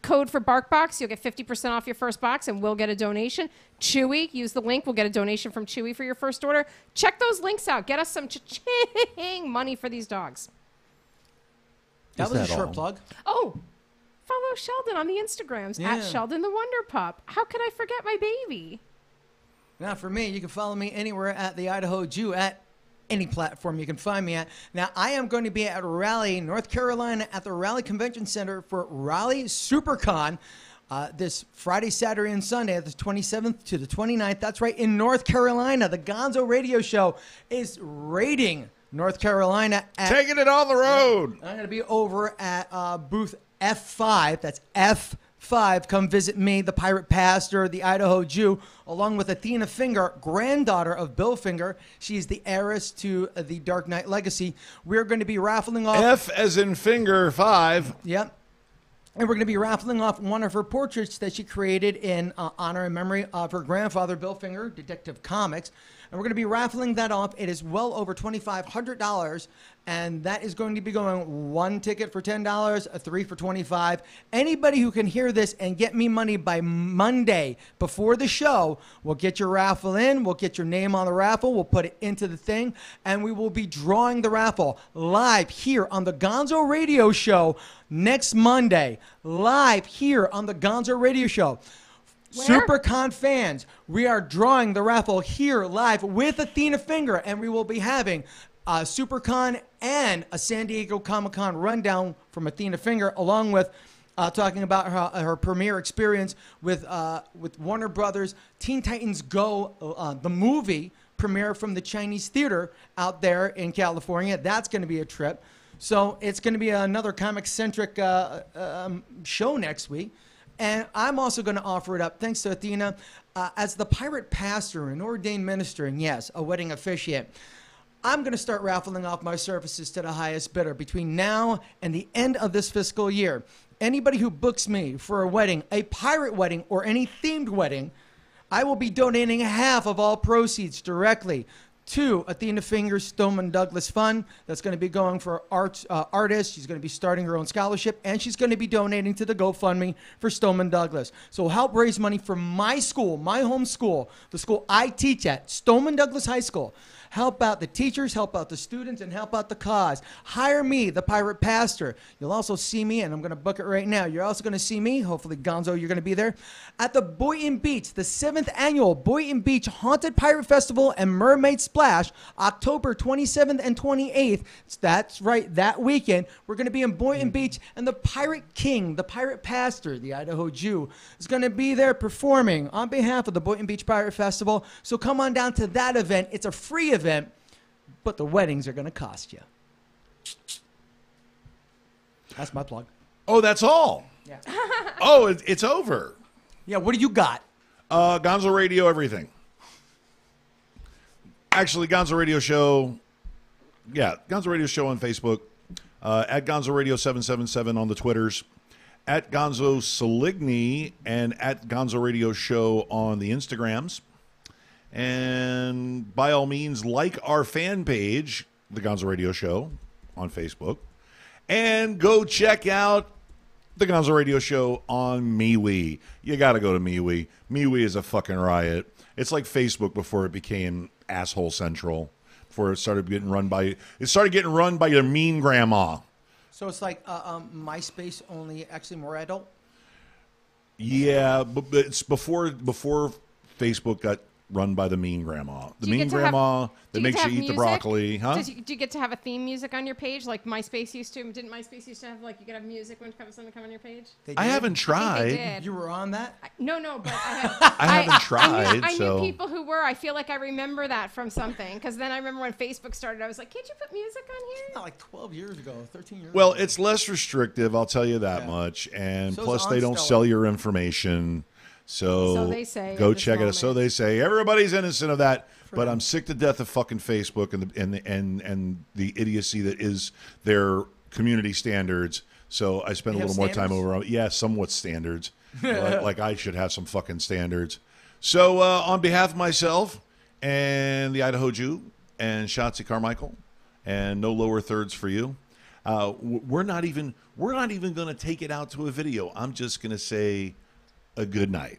Speaker 10: code for BarkBox, you'll get 50% off your first box, and we'll get a donation. Chewy, use the link. We'll get a donation from Chewy for your first order. Check those links out. Get us some cha-ching money for these dogs.
Speaker 9: That was a short plug.
Speaker 10: Oh, follow Sheldon on the Instagrams at Sheldon the Wonder Pup. How could I forget my baby?
Speaker 9: Now, for me, you can follow me anywhere at the Idaho Jew at any platform you can find me at. Now, I am going to be at Raleigh, North Carolina, at the Raleigh Convention Center for Raleigh SuperCon this Friday, Saturday, and Sunday, the 27th to the 29th. That's right, in North Carolina. The Gonzo Radio Show is raiding North Carolina.
Speaker 8: Taking it on the road.
Speaker 9: I'm going to be over at booth F5. That's F5. Come visit me, the Pirate Pastor, the Idaho Jew, along with Athena Finger, granddaughter of Bill Finger. She's the heiress to the Dark Knight legacy. We're going to be raffling off...
Speaker 8: F as in finger 5.
Speaker 9: Yep. And we're going to be raffling off one of her portraits that she created in honor and memory of her grandfather, Bill Finger, Detective Comics. And we're going to be raffling that off. It is well over $2,500, and that is going to be going 1 ticket for $10, a 3 for $25. Anybody who can hear this and get me money by Monday before the show will get your raffle in. We'll get your name on the raffle. We'll put it into the thing, and we will be drawing the raffle live here on the Gonzo Radio Show next Monday. Live here on the Gonzo Radio Show.
Speaker 10: Where?
Speaker 9: SuperCon fans, we are drawing the raffle here live with Athena Finger, and we will be having SuperCon and a San Diego Comic-Con rundown from Athena Finger, along with talking about her premiere experience with Warner Brothers Teen Titans Go, the movie premiere from the Chinese theater out there in California. That's going to be a trip. So it's going to be another comic-centric show next week. And I'm also going to offer it up, thanks to Athena, as the Pirate Pastor, an ordained minister, and yes, a wedding officiant. I'm going to start raffling off my services to the highest bidder between now and the end of this fiscal year. Anybody who books me for a wedding, a pirate wedding, or any themed wedding, I will be donating half of all proceeds directly to Athena Finger's Stoneman Douglas Fund. That's going to be going for artists. She's going to be starting her own scholarship, and she's going to be donating to the GoFundMe for Stoneman Douglas. So help raise money for my school, my home school, the school I teach at, Stoneman Douglas High School. Help out the teachers, help out the students, and help out the cause. Hire me, the pirate pastor. You'll also see me, and I'm going to book it right now. You're also going to see me, hopefully Gonzo, you're going to be there, at the Boynton Beach, the 7th annual Boynton Beach Haunted Pirate Festival and Mermaid Splash, October 27th and 28th. That's right, that weekend. We're going to be in Boynton Beach, and the Pirate King, the Pirate Pastor, the Idaho Jew, is going to be there performing on behalf of the Boynton Beach Pirate Festival. So come on down to that event. It's a free event, but the weddings are going to cost you. That's my plug.
Speaker 8: Oh, that's all?
Speaker 9: Yeah.
Speaker 8: Oh, it's over.
Speaker 9: Yeah, what do you got?
Speaker 8: Gonzo Radio, everything. Actually, Gonzo Radio Show. Yeah, Gonzo Radio Show on Facebook. At Gonzo Radio 777 on the Twitters. At Gonzo Saligny and at Gonzo Radio Show on the Instagrams. And by all means, like our fan page, the Gonzo Radio Show on Facebook. And go check out the Gonzo Radio Show on MeWe. You got to go to MeWe. MeWe is a fucking riot. It's like Facebook before it became asshole central. Before it started getting run by your mean grandma.
Speaker 9: So it's like MySpace, only actually more adult?
Speaker 8: Yeah, but it's before Facebook got run by the mean grandma. The mean grandma that makes you eat the broccoli. Huh?
Speaker 10: Do you get to have a theme music on your page like MySpace used to? Didn't MySpace used to have, like, you could have music when something come on your page?
Speaker 8: I haven't tried.
Speaker 10: I think they did.
Speaker 9: You were on that?
Speaker 10: No, but
Speaker 8: I haven't tried.
Speaker 10: I knew people who were. I feel like I remember that from something. Because then I remember when Facebook started, I was like, can't you put music on here?
Speaker 9: Not like 12 years ago, 13 years
Speaker 8: Well,
Speaker 9: ago.
Speaker 8: it's less restrictive, I'll tell you that much. And
Speaker 9: So
Speaker 8: plus,
Speaker 9: is
Speaker 8: they don't
Speaker 9: Unstellar.
Speaker 8: sell your information. So
Speaker 10: they say
Speaker 8: go
Speaker 10: at this
Speaker 8: check it out.
Speaker 10: moment.
Speaker 8: So they say everybody's innocent of that, but I'm sick to death of fucking Facebook and the idiocy that is their community standards. So I spend a
Speaker 9: They
Speaker 8: little
Speaker 9: have
Speaker 8: more time
Speaker 9: standards?
Speaker 8: over. Yeah, somewhat standards. like I should have some fucking standards. So on behalf of myself and the Idaho Jew and Shotzi Carmichael and no lower thirds for you. We're not even going to take it out to a video. I'm just going to say a good night.